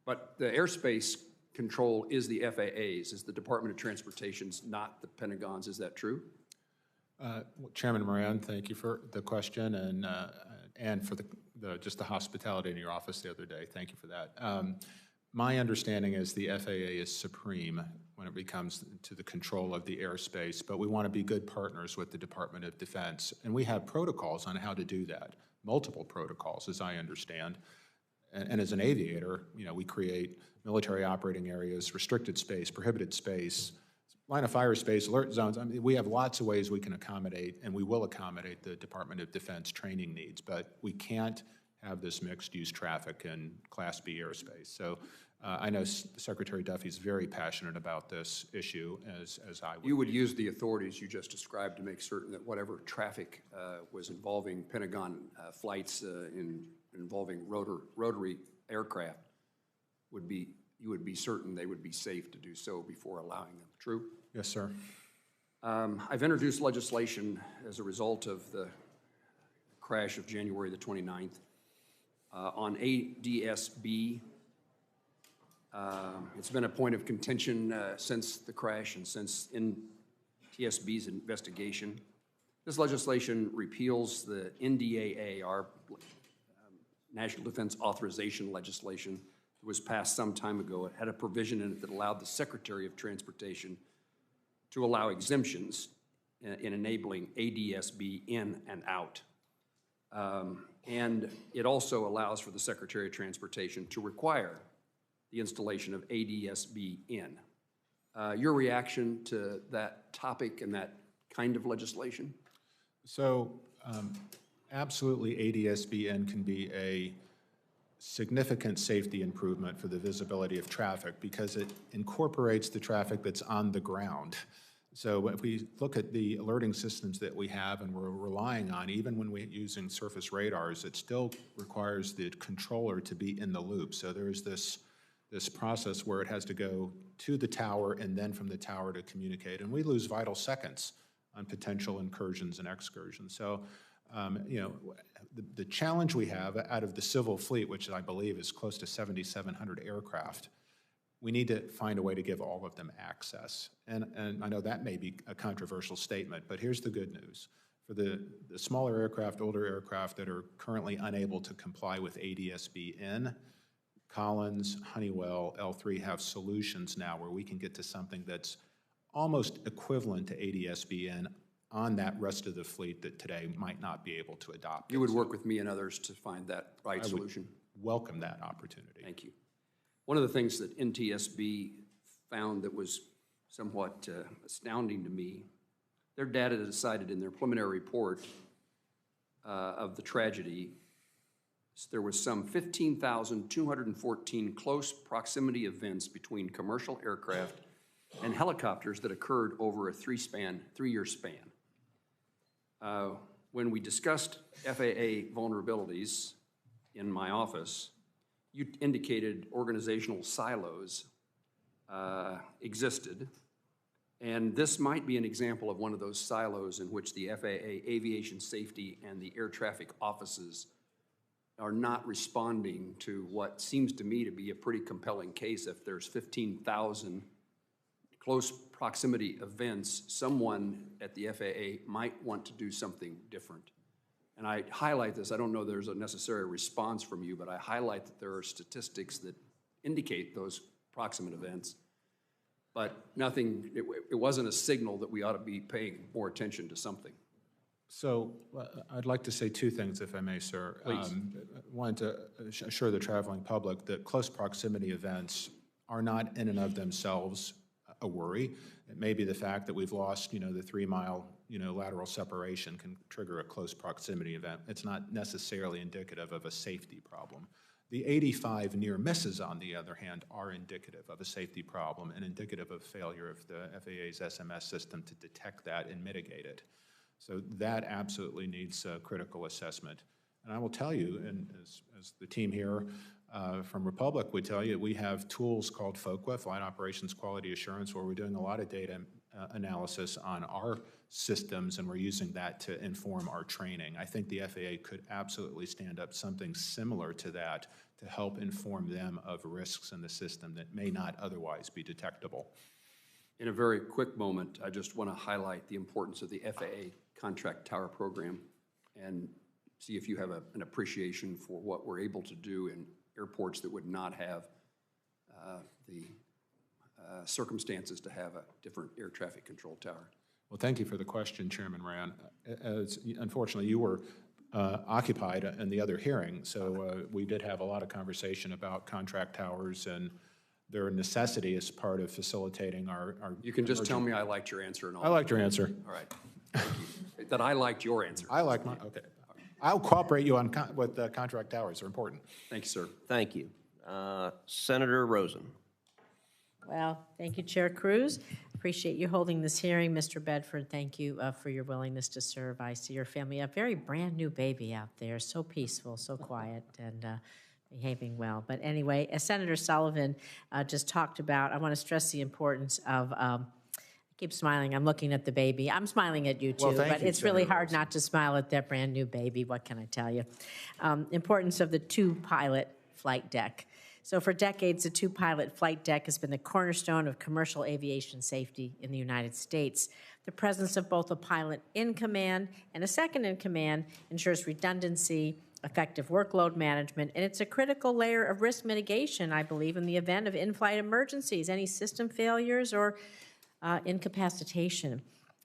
Speaker 18: But the airspace control is the FAA's, is the Department of Transportation's, not the Pentagon's. Is that true?
Speaker 1: Chairman Moran, thank you for the question and for just the hospitality in your office the other day. Thank you for that. My understanding is the FAA is supreme when it comes to the control of the airspace, but we want to be good partners with the Department of Defense, and we have protocols on how to do that, multiple protocols, as I understand. And as an aviator, you know, we create military operating areas, restricted space, prohibited space, line of fire space, alert zones. I mean, we have lots of ways we can accommodate, and we will accommodate the Department of Defense training needs, but we can't have this mixed-use traffic in Class B airspace. So I know Secretary Duffy is very passionate about this issue, as I would.
Speaker 18: You would use the authorities you just described to make certain that whatever traffic was involving Pentagon flights involving rotary aircraft you would be certain they would be safe to do so before allowing them. True?
Speaker 1: Yes, sir.
Speaker 18: I've introduced legislation as a result of the crash of January the 29th on ADS-B. It's been a point of contention since the crash and since TSB's investigation. This legislation repeals the NDAA, our National Defense Authorization legislation. It was passed some time ago. It had a provision in it that allowed the Secretary of Transportation to allow exemptions in enabling ADS-B in and out. And it also allows for the Secretary of Transportation to require the installation of ADS-B in. Your reaction to that topic and that kind of legislation?
Speaker 1: So absolutely ADS-B in can be a significant safety improvement for the visibility of traffic because it incorporates the traffic that's on the ground. So if we look at the alerting systems that we have and we're relying on, even when we're using surface radars, it still requires the controller to be in the loop. So there's this process where it has to go to the tower and then from the tower to communicate. And we lose vital seconds on potential incursions and excursions. So, you know, the challenge we have out of the civil fleet, which I believe is close to 7,700 aircraft, we need to find a way to give all of them access. And I know that may be a controversial statement, but here's the good news. For the smaller aircraft, older aircraft that are currently unable to comply with ADS-B in, Collins, Honeywell, L3 have solutions now where we can get to something that's almost equivalent to ADS-B in on that rest of the fleet that today might not be able to adopt.
Speaker 18: You would work with me and others to find that right solution?
Speaker 1: Welcome that opportunity.
Speaker 18: Thank you. One of the things that NTSB found that was somewhat astounding to me, their data decided in their preliminary report of the tragedy, there was some 15,214 close proximity events between commercial aircraft and helicopters that occurred over a three-year span. When we discussed FAA vulnerabilities in my office, you indicated organizational silos existed, And this might be an example of one of those silos in which the FAA aviation safety and the air traffic offices are not responding to what seems to me to be a pretty compelling case. If there's 15,000 close proximity events, someone at the FAA might want to do something different. And I highlight this, I don't know there's a necessary response from you, but I highlight that there are statistics that indicate those proximate events, but nothing, it wasn't a signal that we ought to be paying more attention to something.
Speaker 1: So I'd like to say two things, if I may, sir.
Speaker 18: Please.
Speaker 1: One, to assure the traveling public that close proximity events are not in and of themselves a worry. It may be the fact that we've lost, the 3-mile, lateral separation can trigger a close proximity event. It's not necessarily indicative of a safety problem. The 85 near misses, on the other hand, are indicative of a safety problem and indicative of failure of the FAA's SMS system to detect that and mitigate it. So that absolutely needs critical assessment. And I will tell you, and as the team here from Republic would tell you, we have tools called FOQA, Flight Operations Quality Assurance, where we're doing a lot of data analysis on our systems, and we're using that to inform our training. I think the FAA could absolutely stand up something similar to that to help inform them of risks in the system that may not otherwise be detectable.
Speaker 18: In a very quick moment, I just want to highlight the importance of the FAA contract tower program and see if you have an appreciation for what we're able to do in airports that would not have the circumstances to have a different air traffic control tower.
Speaker 1: Well, thank you for the question, Chairman Ryan. Unfortunately, you were occupied in the other hearing, so we did have a lot of conversation about contract towers and their necessity as part of facilitating our
Speaker 18: You can just tell me I liked your answer and all.
Speaker 1: I liked your answer.
Speaker 18: All right. Thank you. That I liked your answer.
Speaker 1: I like mine. Okay. I'll cooperate you on with contract towers. They're important.
Speaker 18: Thank you, sir.
Speaker 2: Thank you. Senator Rosen.
Speaker 19: Well, thank you, Chair Cruz. Appreciate you holding this hearing. Mr. Bedford, thank you for your willingness to serve. I see your family, a very brand new baby out there, so peaceful, so quiet, and behaving well. But anyway, as Senator Sullivan just talked about, I want to stress the importance of, I keep smiling, I'm looking at the baby. I'm smiling at you too,
Speaker 1: well,
Speaker 19: but
Speaker 1: you,
Speaker 19: it's really
Speaker 1: Senator
Speaker 19: hard
Speaker 1: Rosen.
Speaker 19: not to smile at that brand new baby. What can I tell you? Importance of the two-pilot flight deck. So for decades, the two-pilot flight deck has been the cornerstone of commercial aviation safety in the United States. The presence of both a pilot in command and a second in command ensures redundancy, effective workload management, and it's a critical layer of risk mitigation, I believe, in the event of in-flight emergencies, any system failures or incapacitation.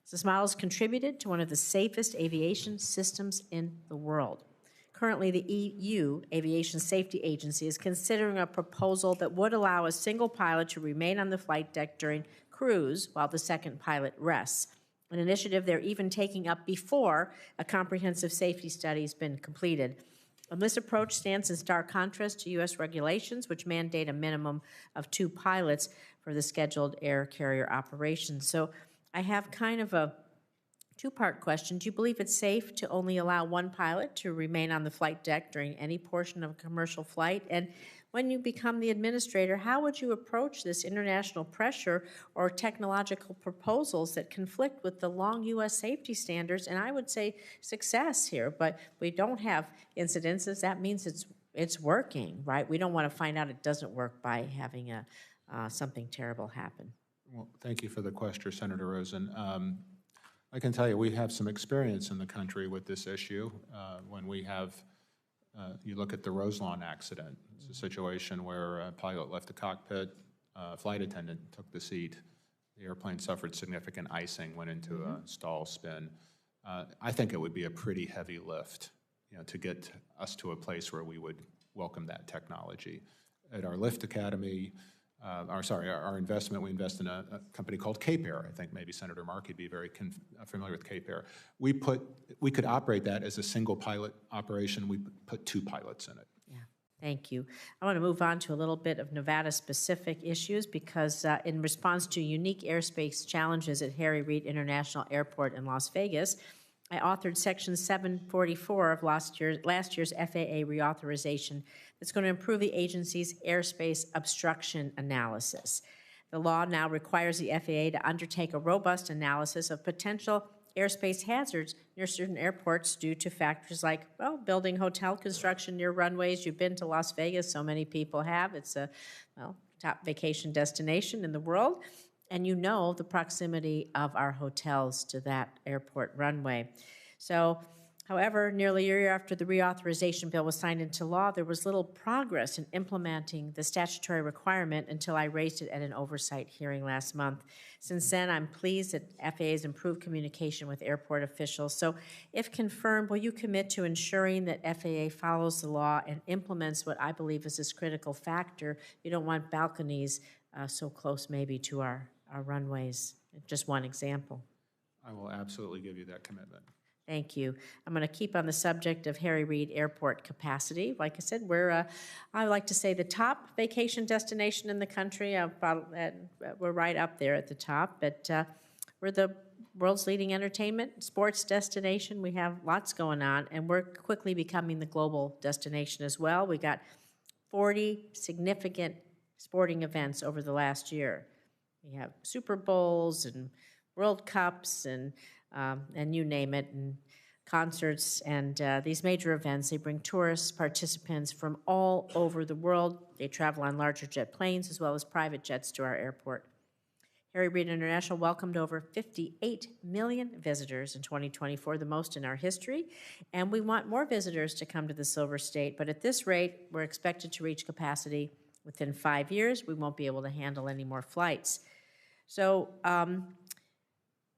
Speaker 19: This model has contributed to one of the safest aviation systems in the world. Currently, the EU Aviation Safety Agency is considering a proposal that would allow a single pilot to remain on the flight deck during cruise while the second pilot rests, an initiative they're even taking up before a comprehensive safety study has been completed. And this approach stands in stark contrast to U.S. regulations, which mandate a minimum of 2 pilots for the scheduled air carrier operations. So I have kind of a two-part question. Do you believe it's safe to only allow 1 pilot to remain on the flight deck during any portion of a commercial flight? And when you become the administrator, how would you approach this international pressure or technological proposals that conflict with the long U.S. safety standards? And I would say success here, but we don't have incidences. That means it's working, right? We don't want to find out it doesn't work by having something terrible happen.
Speaker 1: Well, thank you for the question, Senator Rosen. I can tell you we have some experience in the country with this issue. When we have, you look at the Roselawn accident, it's a situation where a pilot left the cockpit, a flight attendant took the seat, the airplane suffered significant icing, went into a stall spin. I think it would be a pretty heavy lift, to get us to a place where we would welcome that technology. At our Lift Academy, our investment, we invest in a company called Cape Air. I think maybe Senator Markey would be very familiar with Cape Air. We could operate that as a single pilot operation. We put 2 pilots in it.
Speaker 19: Yeah, thank you. I want to move on to a little bit of Nevada-specific issues because in response to unique airspace challenges at Harry Reid International Airport in Las Vegas, I authored Section 744 of last year's FAA reauthorization that's going to improve the agency's airspace obstruction analysis. The law now requires the FAA to undertake a robust analysis of potential airspace hazards near certain airports due to factors like, well, building hotel construction near runways. You've been to Las Vegas, so many people have. It's a, well, top vacation destination in the world. And you know the proximity of our hotels to that airport runway. So, however, nearly a year after the reauthorization bill was signed into law, there was little progress in implementing the statutory requirement until I raised it at an oversight hearing last month. Since then, I'm pleased that FAA has improved communication with airport officials. So, if confirmed, will you commit to ensuring that FAA follows the law and implements what I believe is this critical factor? You don't want balconies so close maybe to our runways. Just one example.
Speaker 1: I will absolutely give you that commitment.
Speaker 19: Thank you. I'm going to keep on the subject of Harry Reid Airport capacity. Like I said, we're, I like to say, the top vacation destination in the country. We're right up there at the top, but we're the world's leading entertainment, sports destination. We have lots going on, and we're quickly becoming the global destination as well. We got 40 significant sporting events over the last year. We have Super Bowls and World Cups and you name it, and concerts, and these major events, they bring tourists, participants from all over the world. They travel on larger jet planes as well as private jets to our airport. Harry Reid International welcomed over 58 million visitors in 2024, the most in our history, and we want more visitors to come to the Silver State, but at this rate, we're expected to reach capacity within 5 years. We won't be able to handle any more flights. So,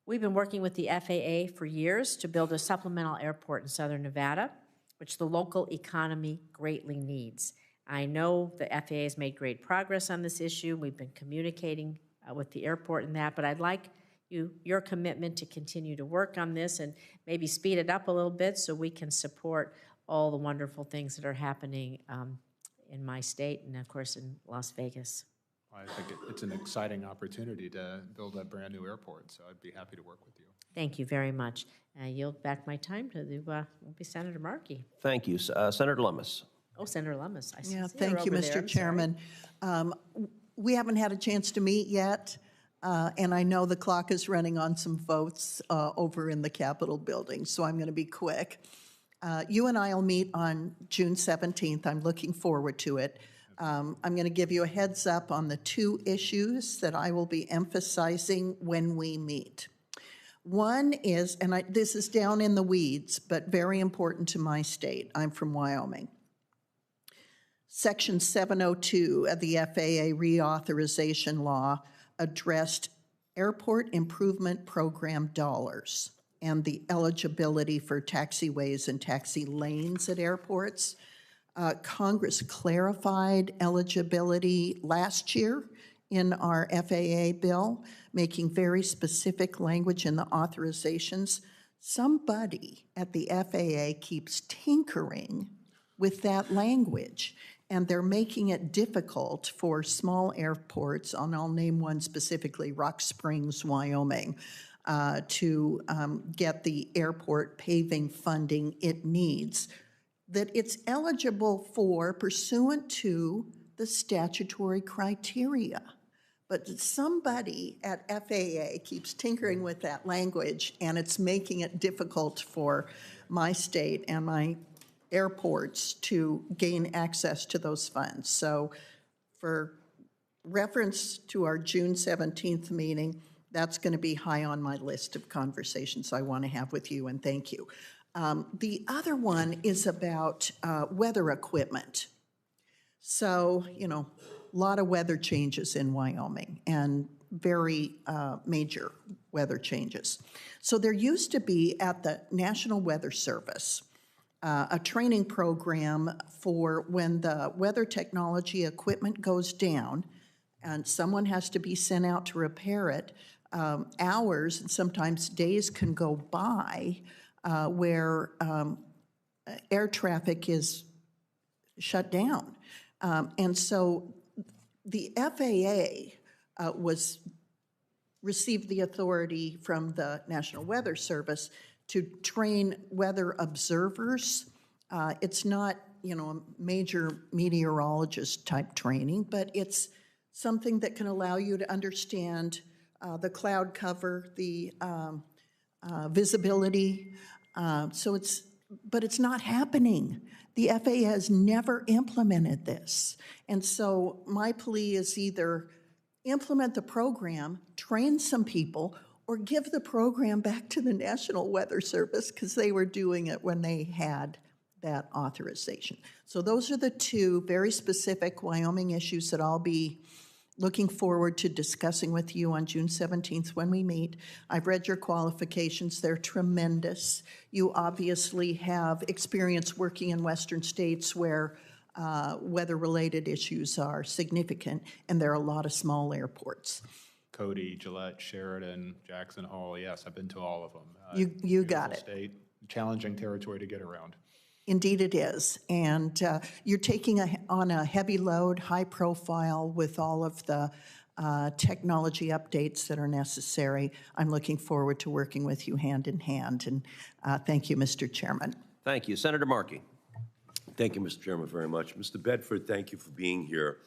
Speaker 19: we've been working with the FAA for years to build a supplemental airport in Southern Nevada, which the local economy greatly needs. I know the FAA has made great progress on this issue. We've been communicating with the airport and that, but I'd like your commitment to continue to work on this and maybe speed it up a little bit so we can support all the wonderful things that are happening in my state and, of course, in Las Vegas.
Speaker 1: I think it's an exciting opportunity to build a brand new airport, so I'd be happy to work with you.
Speaker 19: Thank you very much. I yield back my time to will be Senator Markey.
Speaker 2: Thank you. Senator Lummis.
Speaker 19: Oh, Senator Lummis. I see her
Speaker 10: thank you,
Speaker 19: over there.
Speaker 10: Mr. Chairman. We haven't had a chance to meet yet, and I know the clock is running on some votes over in the Capitol building, so I'm going to be quick. You and I will meet on June 17th. I'm looking forward to it. I'm going to give you a heads up on the two issues that I will be emphasizing when we meet. One is, and this is down in the weeds, but very important to my state. I'm from Wyoming. Section 702 of the FAA reauthorization law addressed airport improvement program dollars and the eligibility for taxiways and taxi lanes at airports. Congress clarified eligibility last year in our FAA bill, making very specific language in the authorizations. Somebody at the FAA keeps tinkering with that language, and they're making it difficult for small airports, and I'll name one specifically, Rock Springs, Wyoming, to get the airport paving funding it needs, that it's eligible for pursuant to the statutory criteria. But somebody at FAA keeps tinkering with that language, and it's making it difficult for my state and my airports to gain access to those funds. So for reference to our June 17th meeting, that's going to be high on my list of conversations I want to have with you, and thank you. The other one is about weather equipment. So, you know, a lot of weather changes in Wyoming and very major weather changes. So there used to be at the National Weather Service a training program for when the weather technology equipment goes down and someone has to be sent out to repair it. Hours and sometimes days can go by where air traffic is shut down. And so the FAA received the authority from the National Weather Service to train weather observers. It's not, you know, a major meteorologist type training, but it's
Speaker 20: something that can allow you to understand the cloud cover, the visibility. But it's not happening. The FAA has never implemented this. And so my plea is either implement the program, train some people, or give the program back to the National Weather Service because they were doing it when they had that authorization. So those are the two very specific Wyoming issues that I'll be looking forward to discussing with you on June 17th when we meet. I've read your qualifications. They're tremendous. You obviously have experience working in Western states where weather-related issues are significant, and there are a lot of small airports.
Speaker 1: Cody, Gillette, Sheridan, Jackson Hole, yes, I've been to all of them.
Speaker 20: You got it.
Speaker 1: State, challenging territory to get around.
Speaker 20: Indeed it is. And you're taking on a heavy load, high profile with all of the technology updates that are necessary. I'm looking forward to working with you hand in hand. And thank you, Mr. Chairman.
Speaker 2: Thank you. Senator Markey.
Speaker 21: Thank you, Mr. Chairman, very much. Mr. Bedford, thank you for being here.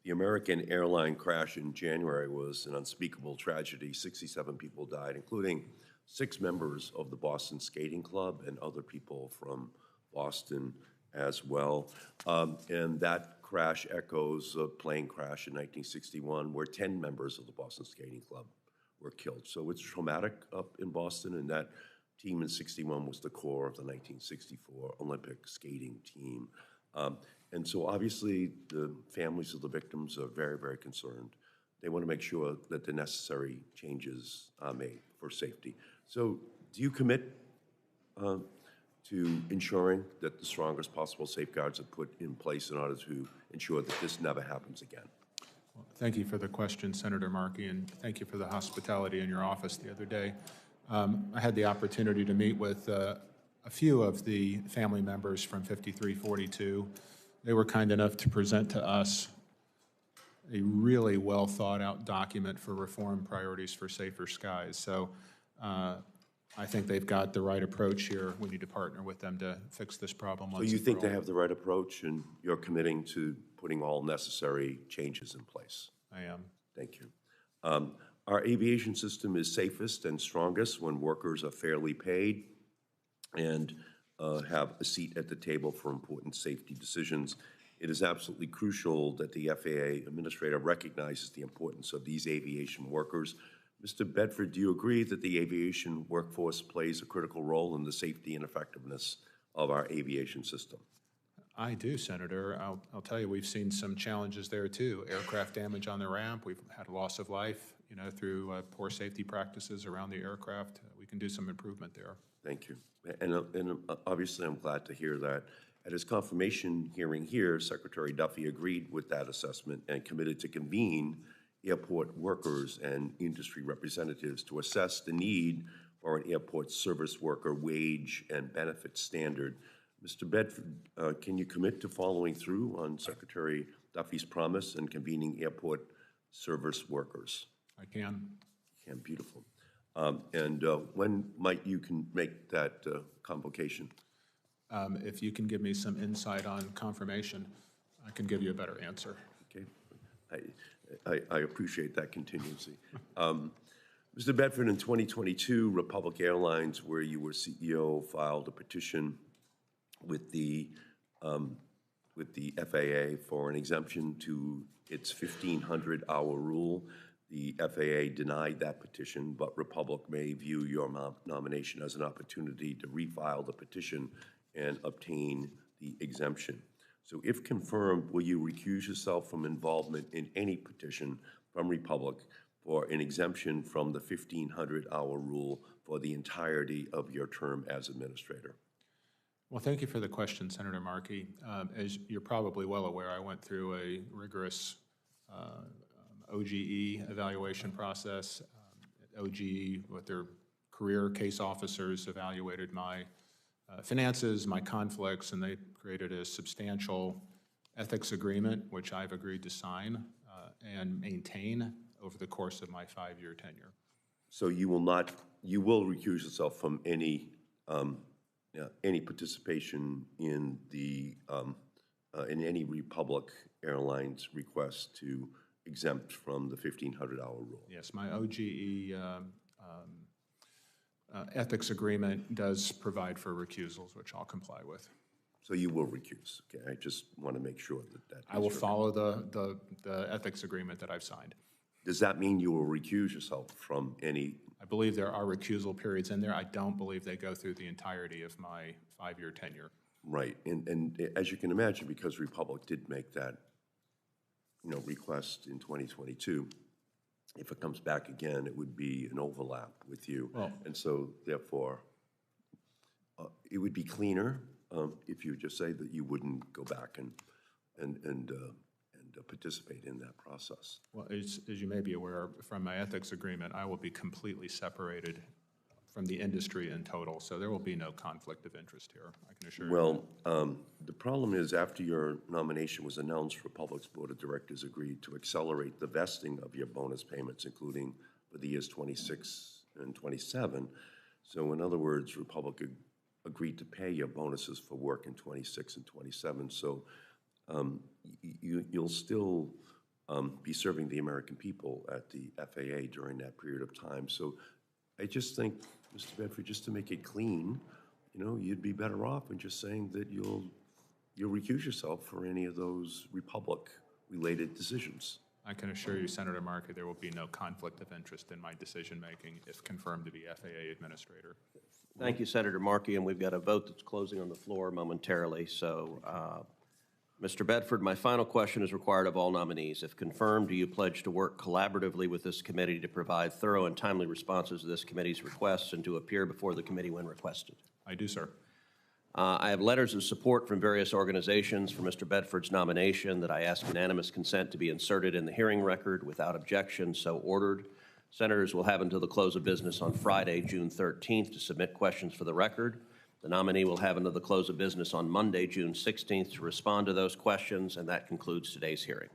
Speaker 21: The American airline crash in January was an unspeakable tragedy. 67 people died, including 6 members of the Boston Skating Club and other people from Boston as well. And that crash echoes a plane crash in 1961 where 10 members of the Boston Skating Club were killed. So it's traumatic up in Boston, and that team in 61 was the core of the 1964 Olympic skating team. And so obviously the families of the victims are very, very concerned. They want to make sure that the necessary changes are made for safety. So do you commit to ensuring that the strongest possible safeguards are put in place in order to ensure that this never happens again?
Speaker 1: Well, thank you for the question, Senator Markey, and thank you for the hospitality in your office the other day. I had the opportunity to meet with a few of the family members from 5342. They were kind enough to present to us a really well thought out document for reform priorities for safer skies. So I think they've got the right approach here. We need to partner with them to fix this problem.
Speaker 21: So you think they have the right approach, and you're committing to putting all necessary changes in place?
Speaker 1: I am.
Speaker 21: Thank you. Our aviation system is safest and strongest when workers are fairly paid and have a seat at the table for important safety decisions. It is absolutely crucial that the FAA administrator recognizes the importance of these aviation workers. Mr. Bedford, do you agree that the aviation workforce plays a critical role in the safety and effectiveness of our aviation system?
Speaker 1: I do, Senator. I'll tell you, we've seen some challenges there too. Aircraft damage on the ramp. We've had a loss of life, through poor safety practices around the aircraft. We can do some improvement there.
Speaker 21: Thank you. And obviously, I'm glad to hear that. At his confirmation hearing here, Secretary Duffy agreed with that assessment and committed to convene airport workers and industry representatives to assess the need for an airport service worker wage and benefit standard. Mr. Bedford, can you commit to following through on Secretary Duffy's promise and convening airport service workers?
Speaker 1: I can.
Speaker 21: You can, beautiful. And when might you can make that convocation?
Speaker 1: If you can give me some insight on confirmation, I can give you a better answer.
Speaker 21: Okay. I appreciate that contingency. Mr. Bedford, in 2022, Republic Airlines, where you were CEO, filed a petition with the FAA for an exemption to its 1,500-hour rule. The FAA denied that petition, but Republic may view your nomination as an opportunity to refile the petition and obtain the exemption. So if confirmed, will you recuse yourself from involvement in any petition from Republic for an exemption from the 1,500-hour rule for the entirety of your term as administrator?
Speaker 1: Well, thank you for the question, Senator Markey. As you're probably well aware, I went through a rigorous OGE evaluation process. OGE, with their career case officers, evaluated my finances, my conflicts, and they created a substantial ethics agreement, which I've agreed to sign and maintain over the course of my 5-year tenure.
Speaker 21: So you will recuse yourself from any participation in the in any Republic Airlines request to exempt from the $1,500 rule.
Speaker 1: Yes, my OGE ethics agreement does provide for recusals, which I'll comply with.
Speaker 21: So you will recuse, okay? I just want to make sure that
Speaker 1: I will follow the ethics agreement that I've signed.
Speaker 21: Does that mean you will recuse yourself from any?
Speaker 1: I believe there are recusal periods in there. I don't believe they go through the entirety of my 5-year tenure.
Speaker 21: Right, and as you can imagine, because Republic did make that, request in 2022, if it comes back again, it would be an overlap with you.
Speaker 1: Well,
Speaker 21: and so therefore, it would be cleaner if you just say that you wouldn't go back and participate in that process.
Speaker 1: Well, as you may be aware, from my ethics agreement, I will be completely separated from the industry in total, so there will be no conflict of interest here, I can assure you.
Speaker 21: Well, the problem is after your nomination was announced, Republic's Board of Directors agreed to accelerate the vesting of your bonus payments, including for the years 26 and 27. So in other words, Republic agreed to pay your bonuses for work in 26 and 27. So you'll still be serving the American people at the FAA during that period of time. So I just think, Mr. Bedford, just to make it clean, you'd be better off in just saying that you'll recuse yourself for any of those Republic-related decisions.
Speaker 1: I can assure you, Senator Markey, there will be no conflict of interest in my decision-making if confirmed to be FAA Administrator.
Speaker 2: Thank you, Senator Markey, and we've got a vote that's closing on the floor momentarily. So, Mr. Bedford, my final question is required of all nominees. If confirmed, do you pledge to work collaboratively with this committee to provide thorough and timely responses to this committee's requests and to appear before the committee when requested?
Speaker 1: I do, sir.
Speaker 2: I have letters of support from various organizations for Mr. Bedford's nomination that I ask unanimous consent to be inserted in the hearing record without objection, so ordered. Senators will have until the close of business on Friday, June 13th, to submit questions for the record. The nominee will have until the close of business on Monday, June 16th, to respond to those questions, and that concludes today's hearing.